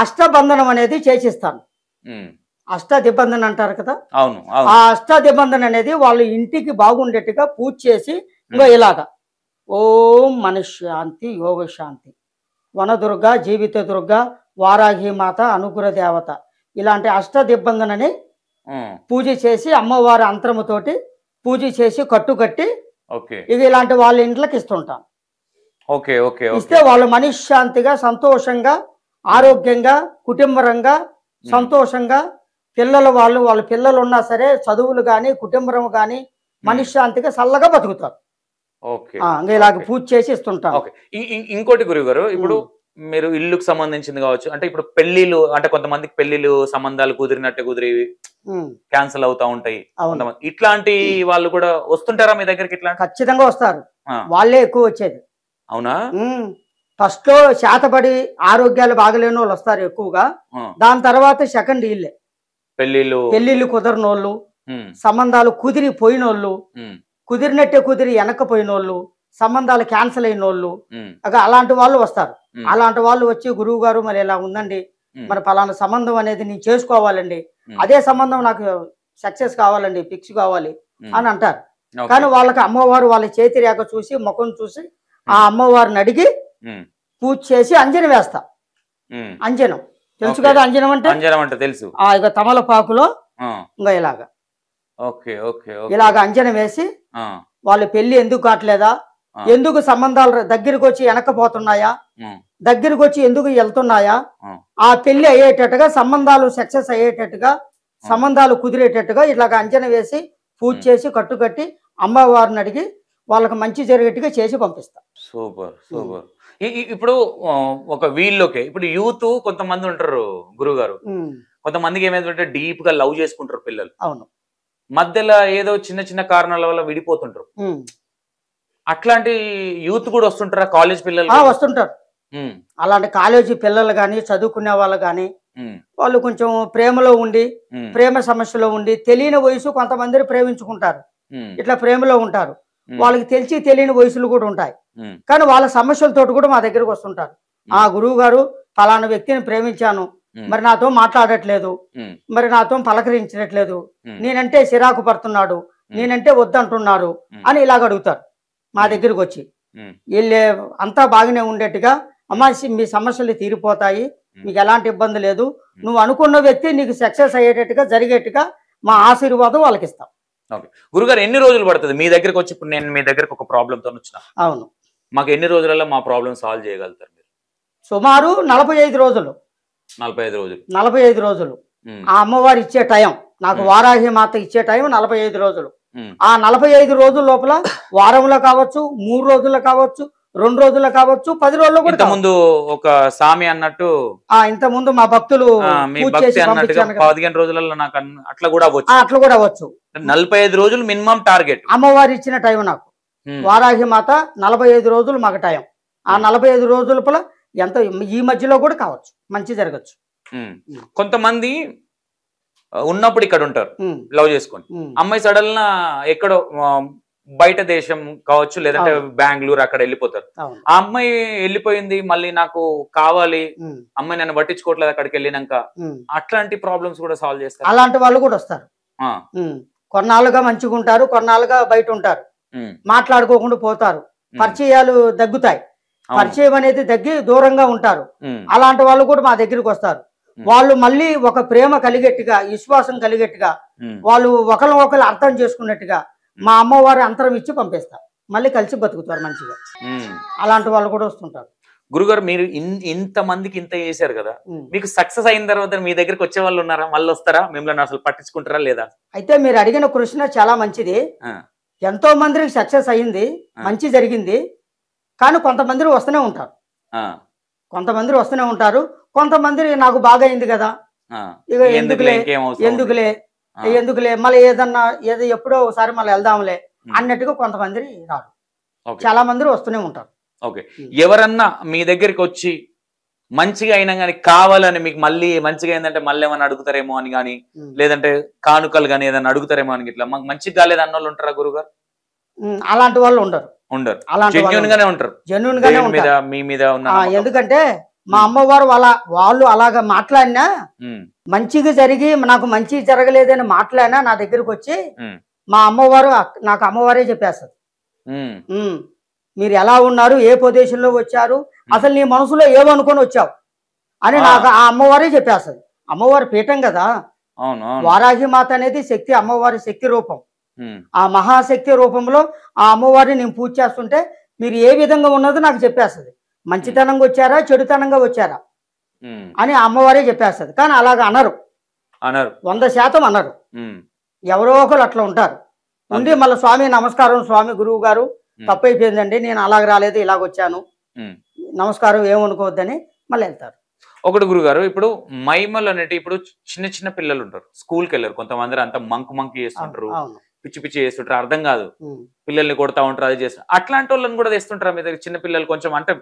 అష్టబంధనం అనేది చేసిస్తాను. అష్టాదిబంధన అంటారు కదా, ఆ అష్టాదిబంధన అనేది వాళ్ళ ఇంటికి బాగుండేట్టుగా పూజ చేసి ఇంకో ఇలాగా ఓం మనశ్శాంతి యోగ శాంతి వనదుర్గ జీవిత దుర్గ వారాహి మాత అనుగ్రహ దేవత ఇలాంటి అష్టదిబంధనని పూజ చేసి అమ్మవారి అంతరముతోటి పూజ చేసి కట్టుకట్టి ఇవి ఇలాంటి వాళ్ళ ఇంట్లోకి ఇస్తుంటాం. ఇస్తే వాళ్ళు మనశ్శాంతిగా సంతోషంగా ఆరోగ్యంగా కుటుంబరంగా సంతోషంగా వాళ్ళ పిల్లలు ఉన్నా సరే చదువులు గాని కుటుంబం గాని మనశ్శాంతిగా చల్లగా బతుకుతారు. ఇలాగ పూజ చేసి ఇస్తుంటాం. ఇంకోటి గురువు గారు, ఇప్పుడు మీరు ఇల్లుకు సంబంధించింది కావచ్చు, అంటే ఇప్పుడు పెళ్లిళ్ళు అంటే కొంతమందికి పెళ్లిళ్ళు సంబంధాలు కుదిరినట్టే కుదిరి క్యాన్సిల్ అవుతా ఉంటాయి. ఇట్లాంటి వాళ్ళు కూడా వస్తుంటారా మీ దగ్గరికి? ఇట్లా ఖచ్చితంగా వస్తారు. వాళ్ళే ఎక్కువ వచ్చేది. అవునా? ఫస్ట్ లో శాతపడి ఆరోగ్యాలు బాగలేని వాళ్ళు వస్తారు ఎక్కువగా. దాని తర్వాత సెకండ్ ఇల్లే పెళ్లిళ్ళు కుదరనోళ్ళు, సంబంధాలు కుదిరిపోయినోళ్ళు, కుదిరినట్టే కుదిరి వెనక్కపోయినోళ్ళు, సంబంధాలు క్యాన్సిల్ అయిన వాళ్ళు, అలాంటి వాళ్ళు వస్తారు. అలాంటి వాళ్ళు వచ్చి గురువు గారు మరి ఇలా ఉందండి, మరి పలానా సంబంధం అనేది నేను చేసుకోవాలండి, అదే సంబంధం నాకు సక్సెస్ కావాలండి, ఫిక్స్ కావాలి అని అంటారు. కానీ వాళ్ళకి అమ్మవారు వాళ్ళ చేతి రేఖ చూసి ముఖం చూసి ఆ అమ్మవారిని అడిగి పూజ చేసి అంజనం వేస్తా. అంజనం తెలుసు కదా, అంజనం అంటే తెలుసు. ఇక తమలపాకులో ఇంకా ఇలాగ అంజనం వేసి వాళ్ళ పెళ్లి ఎందుకు కావట్లేదా, ఎందుకు సంబంధాలు దగ్గరికి వచ్చి వెనకపోతున్నాయా, దగ్గరికి వచ్చి ఎందుకు వెళ్తున్నాయా, ఆ పెళ్లి అయ్యేటట్టుగా సంబంధాలు సక్సెస్ అయ్యేటట్టుగా సంబంధాలు కుదిరేటట్టుగా ఇలాగ అంజనం వేసి పూజ చేసి కట్టుకట్టి అమ్మవారిని అడిగి వాళ్ళకి మంచి జరిగేట్టుగా చేసి పంపిస్తా. Super super. ఇప్పుడు ఒక వీళ్ళకే ఇప్పుడు యూత్ కొంతమంది ఉంటారు గురువు గారు, కొంతమందికి ఏమైందంటే డీప్ గా లవ్ చేసుకుంటారు పిల్లలు. అవును. మధ్యలో ఏదో చిన్న చిన్న కారణాల వల్ల విడిపోతుంటారు. అట్లాంటి యూత్ కూడా వస్తుంటారా? కాలేజ్ పిల్లలు వస్తుంటారు. అలాంటి కాలేజీ పిల్లలు గాని చదువుకునే వాళ్ళు గాని వాళ్ళు కొంచెం ప్రేమలో ఉండి ప్రేమ సమస్యలో ఉండి తెలియని వయసు కొంతమంది ప్రేమించుకుంటారు, ఇట్లా ప్రేమలో ఉంటారు. వాళ్ళకి తెలిసి తెలియని వయసులు కూడా ఉంటాయి. కానీ వాళ్ళ సమస్యలతో కూడా మా దగ్గరకు వస్తుంటారు. ఆ గురువు గారు ఫలానా వ్యక్తిని ప్రేమించాను, మరి నాతో మాట్లాడట్లేదు, మరి నాతో పలకరించట్లేదు, నేనంటే చిరాకు పడుతున్నాడు, నేనంటే వద్దంటున్నారు అని ఇలాగ అడుగుతారు మా దగ్గరకు వచ్చి. వీళ్ళే అంతా బాగానే ఉండేట్టుగా అమ్మా మీ సమస్యలు తీరిపోతాయి, మీకు ఎలాంటి ఇబ్బంది లేదు, నువ్వు అనుకున్న వ్యక్తి నీకు సక్సెస్ అయ్యేటట్టుగా జరిగేట్టుగా మా ఆశీర్వాదం వాళ్ళకి ఇస్తాం. గురుగారు ఎన్ని రోజులు పడుతుంది మీ దగ్గరకు వచ్చి? ఇప్పుడు నేను మీ దగ్గరకు ఒక ప్రాబ్లం తో వచ్చిన, అవును, మాకు ఎన్ని రోజులలో మా ప్రాబ్లం సాల్వ్ చేయగలుగుతారు మీరు? సుమారు 45 రోజులు. 45 రోజులు ఆ అమ్మవారు ఇచ్చే టైం, నాకు వారాహి మాత ఇచ్చే టైం 45 రోజులు. ఆ 45 రోజుల లోపల వారంలో కావచ్చు, 3 రోజుల్లో కావచ్చు, 2 రోజుల్లో కావచ్చు, 10 రోజుల్లో కూడా. ముందు ఒక సామి అన్నట్టు ఇంత ముందు మా భక్తులు 15 రోజులలో నాకు అట్లా కూడా అవ్వచ్చు. 45 రోజులు మినిమం టార్గెట్ అమ్మవారు ఇచ్చిన టైం నాకు. వారాహి మాత 45 రోజులు మాకు టైం. ఆ 45 రోజుల లోపల ఎంత ఈ మధ్యలో కూడా కావచ్చు, మంచి జరగచ్చు. కొంతమంది ఉన్నప్పుడు ఇక్కడ ఉంటారు లవ్ చేసుకొని, అమ్మాయి సడన్ ఎక్కడో బయట దేశం కావచ్చు లేదంటే బెంగళూరు అక్కడ వెళ్ళిపోతారు. ఆ అమ్మాయి వెళ్ళిపోయింది, మళ్ళీ నాకు కావాలి, అమ్మాయి నన్ను పట్టించుకోవట్లేదు అక్కడికి వెళ్ళినాక, అట్లాంటి ప్రాబ్లమ్స్ కూడా సాల్వ్ చేస్తారు. అలాంటి వాళ్ళు కూడా వస్తారు. కొన్నాళ్ళుగా మంచిగా ఉంటారు, కొన్నాళ్ళుగా బయట ఉంటారు, మాట్లాడుకోకుండా పోతారు, పరిచయాలు తగ్గుతాయి, పరిచయం అనేది తగ్గి దూరంగా ఉంటారు. అలాంటి వాళ్ళు కూడా మా దగ్గరికి వస్తారు. వాళ్ళు మళ్ళీ ఒక ప్రేమ కలిగేట్టుగా, విశ్వాసం కలిగేట్టుగా, వాళ్ళు ఒకరు అర్థం చేసుకున్నట్టుగా మా అమ్మవారి అంతరం ఇచ్చి పంపిస్తారు, మళ్ళీ కలిసి బతుకుతారు మంచిగా. అలాంటి వాళ్ళు కూడా వస్తుంటారు. గురుగారు మీరు ఇంత మందికి ఇంత చేశారు కదా, మీకు సక్సెస్ అయిన తర్వాత మీ దగ్గరికి వచ్చే వాళ్ళు ఉన్నారా? మళ్ళీ వస్తారా? మిమ్మల్ని అసలు పట్టించుకుంటారా లేదా? అయితే మీరు అడిగిన ప్రశ్న చాలా మంచిది. ఎంతో మందికి సక్సెస్ అయ్యింది, మంచి జరిగింది, కానీ కొంతమంది వస్తూనే ఉంటారు. కొంతమంది వస్తూనే ఉంటారు, కొంతమంది నాకు బాగా అయింది కదా ఇక ఎందుకులే మళ్ళీ ఏదన్నా ఎప్పుడో ఒకసారి మళ్ళీ వెళ్దాంలే అన్నట్టుగా కొంతమంది రారు, చాలా మంది వస్తూనే ఉంటారు. ఓకే, ఎవరన్నా మీ దగ్గరికి వచ్చి మంచిగా అయినా కానీ కావాలని మీకు మళ్ళీ మంచిగా ఏంటంటే మళ్ళీ ఏమైనా అడుగుతారేమో అని కానీ, లేదంటే కానుకలు కానీ ఏదైనా అడుగుతారేమో అని ఇట్లా మాకు మంచిగా కాలేదు అన్న వాళ్ళు ఉంటారా గురుగారు? అలాంటి వాళ్ళు ఉండరు, జెన్యూన్ గానే ఉంటారు, జెన్యూన్ గానే ఉంటారు మీ మీద ఉన్న. ఎందుకంటే మా అమ్మవారు వాళ్ళు అలాగా మాట్లాడినా, మంచిగా జరిగి నాకు మంచి జరగలేదని మాట్లాడినా నా దగ్గరకు వచ్చి మా అమ్మవారు నాకు అమ్మవారే చెప్పేస్తుంది, మీరు ఎలా ఉన్నారు, ఏ పొజిషన్లో వచ్చారు, అసలు నీ మనసులో ఏమనుకొని వచ్చావు అని నాకు ఆ అమ్మవారే చెప్పేస్తుంది. అమ్మవారి పీఠం కదా, వారాహి మాత అనేది శక్తి, అమ్మవారి శక్తి రూపం. ఆ మహాశక్తి రూపంలో ఆ అమ్మవారిని నేను పూజ చేస్తుంటే మీరు ఏ విధంగా ఉన్నదో నాకు చెప్పేస్తుంది, మంచితనంగా వచ్చారా చెడుతనంగా వచ్చారా అని అమ్మవారే చెప్పేస్తుంది. కానీ అలాగ అనరు, 100% అనరు. ఎవరో ఒకరు అట్లా ఉంటారు. ఉండి మళ్ళీ స్వామి నమస్కారం, స్వామి గురువు గారు తప్పైపోయిందండి, నేను అలాగ రాలేదు, ఇలాగ వచ్చాను, నమస్కారం ఏమనుకోవద్దని మళ్ళీ వెళ్తారు. ఒకటి గురుగారు, ఇప్పుడు మైమల్ అనేటి ఇప్పుడు చిన్న చిన్న పిల్లలు ఉంటారు, స్కూల్కి వెళ్ళారు, కొంతమంది అంతా మంకు చేస్తుంటారు, పిచ్చి పిచ్చి చేస్తుంటారు, అర్థం కాదు, పిల్లల్ని కొడతా ఉంటారు, అది చేస్తారు. అట్లాంటి వాళ్ళని కూడా తెస్తుంటారు మీ దగ్గర? చిన్న పిల్లలు కొంచెం అంటే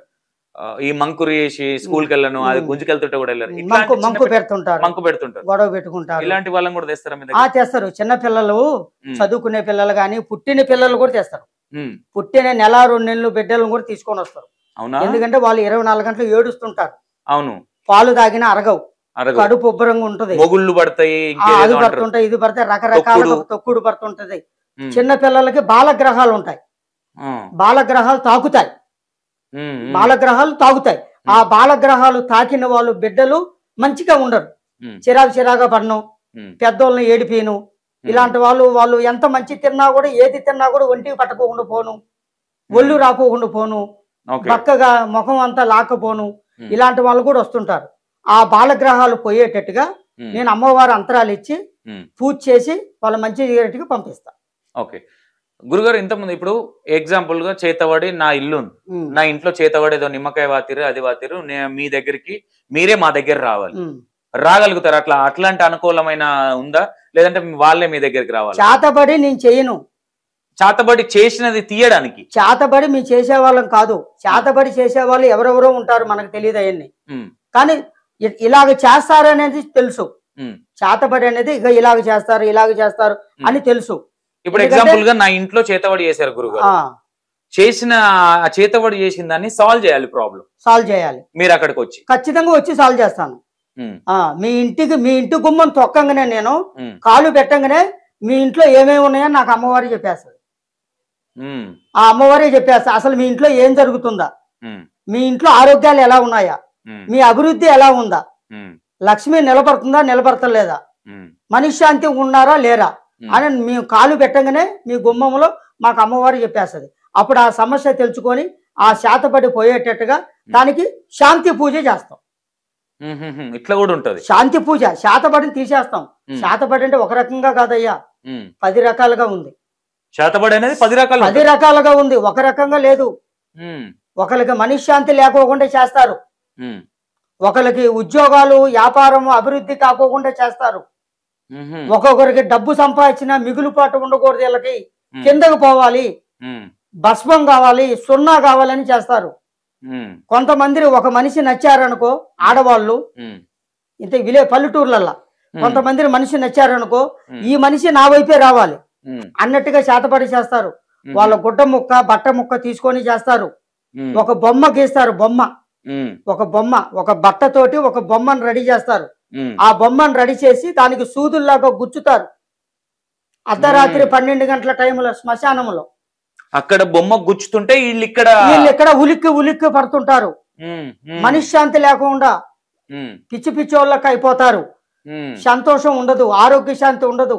ఈ మంకురు చేసి స్కూల్కి వెళ్ళను, అది గుంజుకెళ్తుంటే కూడా వెళ్ళారు, మంకు పెడుతుంటారు, గొడవ పెట్టుకుంటారు, ఇలాంటి వాళ్ళని కూడా తెస్తారా మీ దగ్గర? తెస్తారు. చిన్న పిల్లలు, చదువుకునే పిల్లలు కానీ పుట్టిన పిల్లలు కూడా తెస్తారు. పుట్టిన నెల 2 నెలలు బిడ్డలను కూడా తీసుకొని వస్తారు. ఎందుకంటే వాళ్ళు 24 గంటలు ఏడుస్తుంటారు. అవును, పాలు తాగినా అరగవు, కడుపు ఉబ్బరంగా ఉంటది, మొగుళ్ళు పడతాయి, అది పడుతుంటాయి, ఇది పడతాయి, రకరకాల తొక్కుడు పడుతుంటది. చిన్న పిల్లలకి బాలగ్రహాలు ఉంటాయి, బాలగ్రహాలు తాకుతాయి, ఆ బాలగ్రహాలు తాకిన వాళ్ళు బిడ్డలు మంచిగా ఉండరు, చిరాగా పడను, పెద్దోళ్ళని ఏడిపోను. ఇలాంటి వాళ్ళు ఎంత మంచి తిన్నా కూడా, ఏది తిన్నా కూడా ఒంటికి పట్టకోకుండా పోను, ఒళ్ళు రాకోకుండా పోను, పక్కగా ముఖం అంతా లాక్కపోను, ఇలాంటి వాళ్ళు కూడా వస్తుంటారు. ఆ బాలగ్రహాలు పోయేటట్టుగా నేను అమ్మవారి అంతరాలు ఇచ్చి పూజ చేసి వాళ్ళ మంచి జరిగేట్టుగా పంపిస్తా. ఓకే గురుగారు, ఇంతకుముందు ఇప్పుడు ఎగ్జాంపుల్ గా చేతవాడి నా ఇల్లు ఉంది, నా ఇంట్లో చేతవాడి ఏదో నిమ్మకాయ వాతిరు, అది వాతిరు, మీ దగ్గరికి మీరే మా దగ్గర రాగలుగుతారు? అట్లాంటి అనుకూలమైన ఉందా, లేదంటే వాళ్ళే మీ దగ్గరికి రావాలి? చేతబడి నేను చేయను, చేతబడి చేసినది తీయడానికి. చేతబడి మేము చేసేవాళ్ళం కాదు, చేతబడి చేసేవాళ్ళు ఎవరెవరో ఉంటారు, మనకు తెలియదు అవన్నీ. కానీ ఇలాగ చేస్తారు అనేది తెలుసు, చేతబడి అనేది ఇక ఇలాగ చేస్తారు అని తెలుసు. ఇప్పుడు ఎగ్జాంపుల్ గా నా ఇంట్లో చేతబడి చేశారు గురుగారు, చేసిన చేతబడి చేసిన దాన్ని సాల్వ్ చేయాలి, ప్రాబ్లం సాల్వ్ చేయాలి, మీరు అక్కడికి వచ్చి ఖచ్చితంగా వచ్చి సాల్వ్ చేస్తాను. మీ ఇంటి గుమ్మం తొక్కంగానే నేను కాలు పెట్టంగానే మీ ఇంట్లో ఏమేమి ఉన్నాయో నాకు అమ్మవారి చెప్పేస్తుంది, ఆ అమ్మవారే చెప్పేస్తా. అసలు మీ ఇంట్లో ఏం జరుగుతుందా, మీ ఇంట్లో ఆరోగ్యాలు ఎలా ఉన్నాయా, మీ అభివృద్ధి ఎలా ఉందా, లక్ష్మి నిలబడుతుందా నిలబడతలేదా, మనశ్శాంతి ఉన్నారా లేరా అని మేము కాలు పెట్టంగానే మీ గుమ్మంలో మాకు అమ్మవారు చెప్పేస్తుంది. అప్పుడు ఆ సమస్య తెలుసుకొని ఆ శాతపడి పోయేటట్టుగా దానికి శాంతి పూజ చేస్తాం. ఇట్లా కూడా ఉంటది శాంతి పూజ. శాతపడిని తీసేస్తాం. శాతపడి అంటే ఒక రకంగా కాదయ్యా, 10 రకాలుగా ఉంది. శాతపడి అనేది 10 రకాలుగా ఉంది, ఒక రకంగా లేదు. ఒకరికి మనశ్శాంతి లేకోకుండా చేస్తారు, ఒకరికి ఉద్యోగాలు వ్యాపారం అభివృద్ధి కాకోకుండా చేస్తారు, ఒక్కొక్కరికి డబ్బు సంపాదించిన మిగులుపాటు ఉండకూడదు, వీళ్ళకి కిందకు పోవాలి, భస్మం కావాలి, సున్నా కావాలని చేస్తారు. కొంతమంది ఒక మనిషి నచ్చారనుకో, ఆడవాళ్ళు ఇంత పల్లెటూర్లల్లా కొంతమంది మనిషి నచ్చారనుకో, ఈ మనిషి నా వైపే రావాలి అన్నట్టుగా చేతపడి చేస్తారు. వాళ్ళ గుడ్డ ముక్క బట్ట ముక్క తీసుకొని చేస్తారు. ఒక బొమ్మ గీస్తారు, ఒక బట్టతోటి ఒక బొమ్మను రెడీ చేస్తారు. ఆ బొమ్మను రెడీ చేసి దానికి సూదుల్లాగా గుచ్చుతారు. అర్ధరాత్రి 12 గంటల టైంలో శ్మశానంలో అక్కడ బొమ్మ గుచ్చుతుంటే వీళ్ళు ఇక్కడ ఉలిక్కి పడుతుంటారు. మనశ్శాంతి లేకుండా పిచ్చి పిచ్చోళ్ళకి అయిపోతారు. సంతోషం ఉండదు, ఆరోగ్య శాంతి ఉండదు.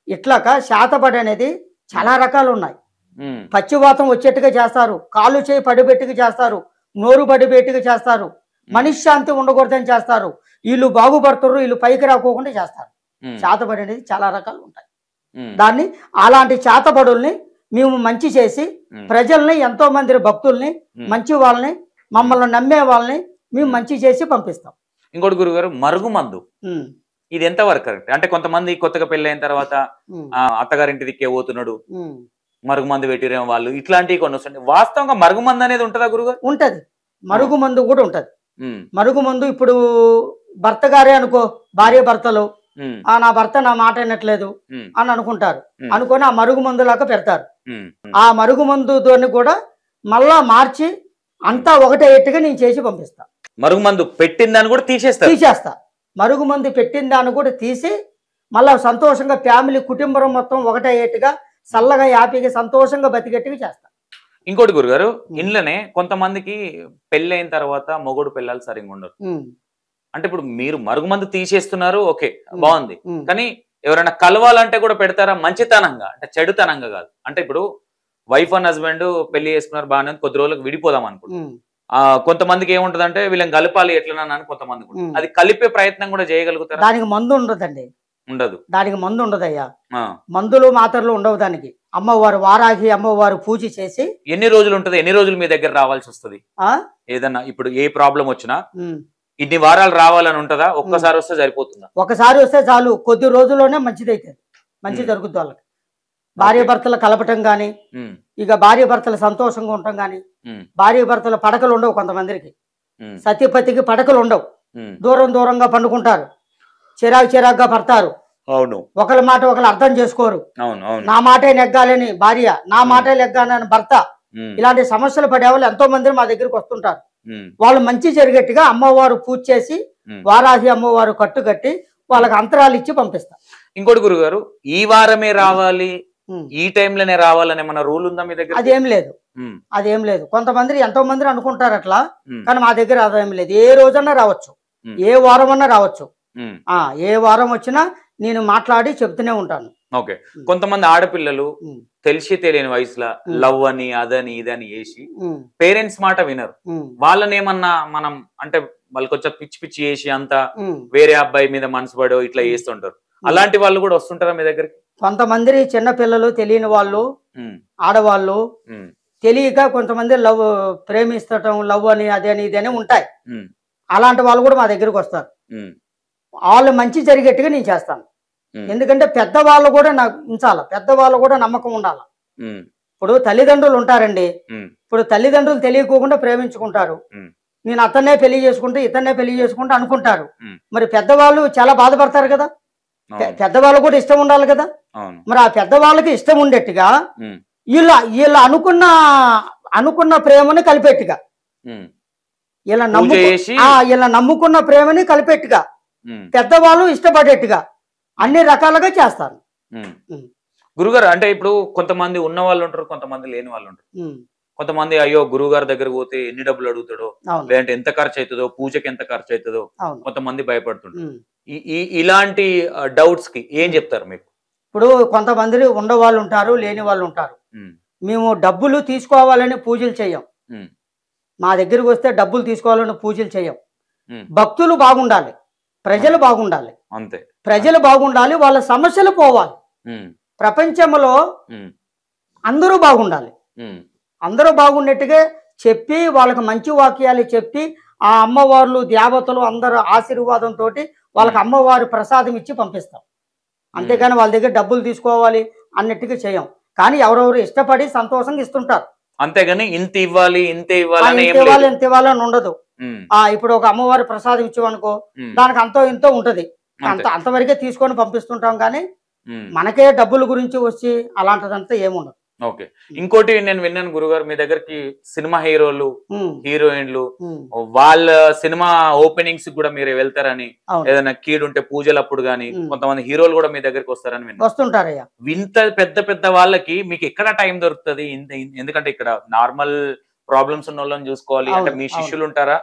ఇట్లాక శాతబడి అనేది చాలా రకాలు ఉన్నాయి. పచ్చివాతం వచ్చేట్టుగా చేస్తారు, కాలు చేయి పడిపెట్టుగా చేస్తారు, నోరు పడిపెట్టుగా చేస్తారు, మనశ్శాంతి ఉండకూడదని చేస్తారు. వీళ్ళు బాగుపడుతారు, వీళ్ళు పైకి రాకోకుండా చేస్తారు. చేతబడి అనేది చాలా రకాలు ఉంటాయి. దాన్ని అలాంటి చేతబడుల్ని మేము మంచి చేసి ప్రజల్ని, ఎంతో మంది భక్తుల్ని, మంచి వాళ్ళని, మమ్మల్ని నమ్మే వాళ్ళని మేము మంచి చేసి పంపిస్తాం. ఇంకోటి గురుగారు, మరుగుమందు ఇది ఎంత వరకు కరెక్ట్? అంటే కొంతమంది కొత్తగా పెళ్లి అయిన తర్వాత అత్తగారింటి దిక్కే పోతున్నాడు, మరుగుమందు పెట్టిరేమో వాళ్ళు, ఇట్లాంటివి కొన్ని వస్తాయి. వాస్తవంగా మరుగుమందు అనేది ఉంటుందా గురుగారు? ఉంటది, మరుగుమందు కూడా ఉంటది. మరుగుమందు ఇప్పుడు భర్త గారే అనుకో, భార్య భర్తలు నా భర్త నా మాట వినట్లేదు అని అనుకుంటారు, అనుకొని ఆ మరుగుమందు లాగా పెడతారు. ఆ మరుగుమందుతో కూడా మళ్ళా మార్చి అంతా ఒకటే ఎట్టుగా నేను చేసి పంపిస్తా. మరుగుమందు పెట్టిన దాన్ని కూడా తీసేస్తా. మరుగుమందు పెట్టిన దాన్ని కూడా తీసి మళ్ళా సంతోషంగా ఫ్యామిలీ కుటుంబం మొత్తం ఒకటే ఏట్టుగా చల్లగా హ్యాపీగా సంతోషంగా బతికెట్టుగా చేస్తా. ఇంకోటి గురుగారు, ఇంట్లోనే కొంతమందికి పెళ్లి అయిన తర్వాత మొగుడు పిల్లలు సరిగ్గా ఉండరు. అంటే ఇప్పుడు మీరు మరుగుమందు తీసేస్తున్నారు, ఓకే బాగుంది, కానీ ఎవరైనా కలవాలంటే కూడా పెడతారా? మంచితనంగా, అంటే చెడుతనంగా కాదు. అంటే ఇప్పుడు వైఫ్ అండ్ హస్బెండ్ పెళ్లి చేసుకున్నారు, బాగానే కొద్ది రోజులకు విడిపోదాం అనుకుంటున్నారు. కొంతమందికి ఏముంటది అంటే వీళ్ళని కలపాలి ఎట్లా అని కొంతమంది అది కలిపే ప్రయత్నం కూడా చేయగలుగుతారు. దానికి మందు ఉండదండి, ఉండదు. దానికి మందు ఉండదయ్యా, మందులు మాత్రలు ఉండవు దానికి. అమ్మవారు వారాహి అమ్మవారు పూజ చేసి ఎన్ని రోజులు ఉంటది? ఎన్ని రోజులు మీ దగ్గర రావాల్సి వస్తుంది? ఏదన్నా ఇప్పుడు ఏ ప్రాబ్లం వచ్చినా ఇన్ని వారాలు రావాలని ఉంటదా? ఒక్కసారి వస్తే సరిపోతుందా? ఒకసారి వస్తే చాలు, కొద్ది రోజుల్లోనే మంచిది అవుతుంది, మంచి జరుగుతుంది వాళ్ళకి. భార్య భర్తలు కలపటం గాని, ఇక భార్య భర్తలు సంతోషంగా ఉండటం గాని. భార్య భర్తల పడకలు ఉండవు, కొంతమందికి సతీపతికి పడకలు ఉండవు, దూరం దూరంగా పండుకుంటారు, చిరాకుగా పడతారు. అవును, ఒకళ్ళ మాట ఒకళ్ళు అర్థం చేసుకోరు. నా మాటే నెగ్గాలని భార్య, నా మాటే నెగ్గాలని భర్త, ఇలాంటి సమస్యలు పడేవాళ్ళు ఎంతో మంది మా దగ్గరికి వస్తుంటారు. వాళ్ళు మంచి జరిగేట్టుగా అమ్మవారు పూజ చేసి వారాహి అమ్మవారు కట్టుకట్టి వాళ్ళకి అంతరాలు ఇచ్చి పంపిస్తారు. ఇంకోటి గురుగారు, ఈ వారమే రావాలి, ఈ టైంలోనే రావాలని ఏమన్నా రూల్ ఉందా మీ దగ్గర? అదేం లేదు. కొంతమంది ఎంతో మంది అనుకుంటారు అట్లా, కానీ మా దగ్గర అదేం లేదు. ఏ రోజన్నా రావచ్చు, ఏ వారం అన్నా రావచ్చు. ఏ వారం వచ్చినా నేను మాట్లాడి చెప్తూనే ఉంటాను. ఓకే. కొంతమంది ఆడపిల్లలు తెలిసి తెలియని వయసులో లవ్ అని అదని ఇదని వేసి పేరెంట్స్ మాట వినరు. వాళ్ళని ఏమన్నా మనం అంటే వాళ్ళకి వచ్చి పిచ్చి పిచ్చి చేసి అంతా వేరే అబ్బాయి మీద మనసు పడో ఇట్లా చేస్తుంటారు. అలాంటి వాళ్ళు కూడా వస్తుంటారా మీ దగ్గరికి? కొంతమంది చిన్న పిల్లలు, తెలియని వాళ్ళు, ఆడవాళ్ళు తెలియక కొంతమంది లవ్ ప్రేమిస్తటం, లవ్ అని అదని ఇదని ఉంటాయి. అలాంటి వాళ్ళు కూడా మా దగ్గరికి వస్తారు. వాళ్ళు మంచి జరిగేట్టుగా నేను చేస్తాను. ఎందుకంటే పెద్దవాళ్ళు కూడా నాకు ఉంచాలి, పెద్దవాళ్ళు కూడా నమ్మకం ఉండాలి. ఇప్పుడు తల్లిదండ్రులు ఉంటారండి, ఇప్పుడు తల్లిదండ్రులు తెలియకోకుండా ప్రేమించుకుంటారు. నేను అతన్నే పెళ్లి చేసుకుంటే ఇతన్నే పెళ్లి చేసుకుంటే అనుకుంటారు. మరి పెద్దవాళ్ళు చాలా బాధపడతారు కదా, పెద్దవాళ్ళు కూడా ఇష్టం ఉండాలి కదా. మరి ఆ పెద్దవాళ్ళకి ఇష్టం ఉండేట్టుగా వీళ్ళు అనుకున్న ప్రేమని కలిపెట్టుగా, ఇలా నమ్ముకున్న ప్రేమని కలిపెట్టుగా పెద్దవాళ్ళు ఇష్టపడేట్టుగా అన్ని రకాలుగా చేస్తారు. గురుగారు, అంటే ఇప్పుడు కొంతమంది ఉన్న వాళ్ళు ఉంటారు, కొంతమంది లేని వాళ్ళు ఉంటారు. కొంతమంది అయ్యో గురువుగారి దగ్గర పోతే ఎన్ని డబ్బులు అడుగుతాడో, లేదంటే ఎంత ఖర్చు అవుతుందో, పూజకి ఎంత ఖర్చు అవుతుందో కొంతమంది భయపడుతుంటారు. ఇలాంటి డౌట్స్ కి ఏం చెప్తారు మీకు? ఇప్పుడు కొంతమంది ఉండవాళ్ళు ఉంటారు, లేని వాళ్ళు ఉంటారు. మేము డబ్బులు తీసుకోవాలని పూజలు చెయ్యం, మా దగ్గరికి వస్తే డబ్బులు తీసుకోవాలని పూజలు చెయ్యం. భక్తులు బాగుండాలి, ప్రజలు బాగుండాలి, అంతే. ప్రజలు బాగుండాలి, వాళ్ళ సమస్యలు పోవాలి. ప్రపంచంలో అందరూ బాగుండాలి, అందరూ బాగుండేట్టుగా చెప్పి వాళ్ళకి మంచి వాక్యాలు చెప్పి ఆ అమ్మవార్లు దేవతలు అందరూ ఆశీర్వాదంతో వాళ్ళకి అమ్మవారు ప్రసాదం ఇచ్చి పంపిస్తాం. అంతేగాని వాళ్ళ దగ్గర డబ్బులు తీసుకోవాలి అన్నట్టుగా చేయం. కానీ ఎవరెవరు ఇష్టపడి సంతోషంగా ఇస్తుంటారు, అంతేగాని ఇంత ఇవ్వాలి ఇంత ఇవ్వాలి ఎంత ఇవ్వాలని ఉండదు. ఇప్పుడు ఒక అమ్మవారి ప్రసాదం ఇచ్చామనుకో, దానికి అంతో ఇంతో ఉంటది, అంతవరకే తీసుకొని పంపిస్తుంటాం. కానీ మనకే డబ్బుల గురించి వచ్చి అలాంటిదంతా ఏముండదు. ఓకే. ఇంకోటి నేను విన్నాను గురుగారు, మీ దగ్గరికి సినిమా హీరోలు, హీరోయిన్లు వాళ్ళ సినిమా ఓపెనింగ్స్ కూడా మీరు వెళ్తారని, ఏదైనా కీడుంటే పూజలప్పుడు గానీ కొంతమంది హీరోలు కూడా మీ దగ్గరికి వస్తారని విన్నాను. వస్తుంటారయ్యా. ఇంత పెద్ద పెద్ద వాళ్ళకి మీకు ఎక్కడ టైం దొరుకుతుంది? ఎందుకంటే ఇక్కడ నార్మల్ ప్రాబ్లమ్స్ ఉన్న వాళ్ళని చూసుకోవాలి అంటే మీ శిష్యులు ఉంటారా,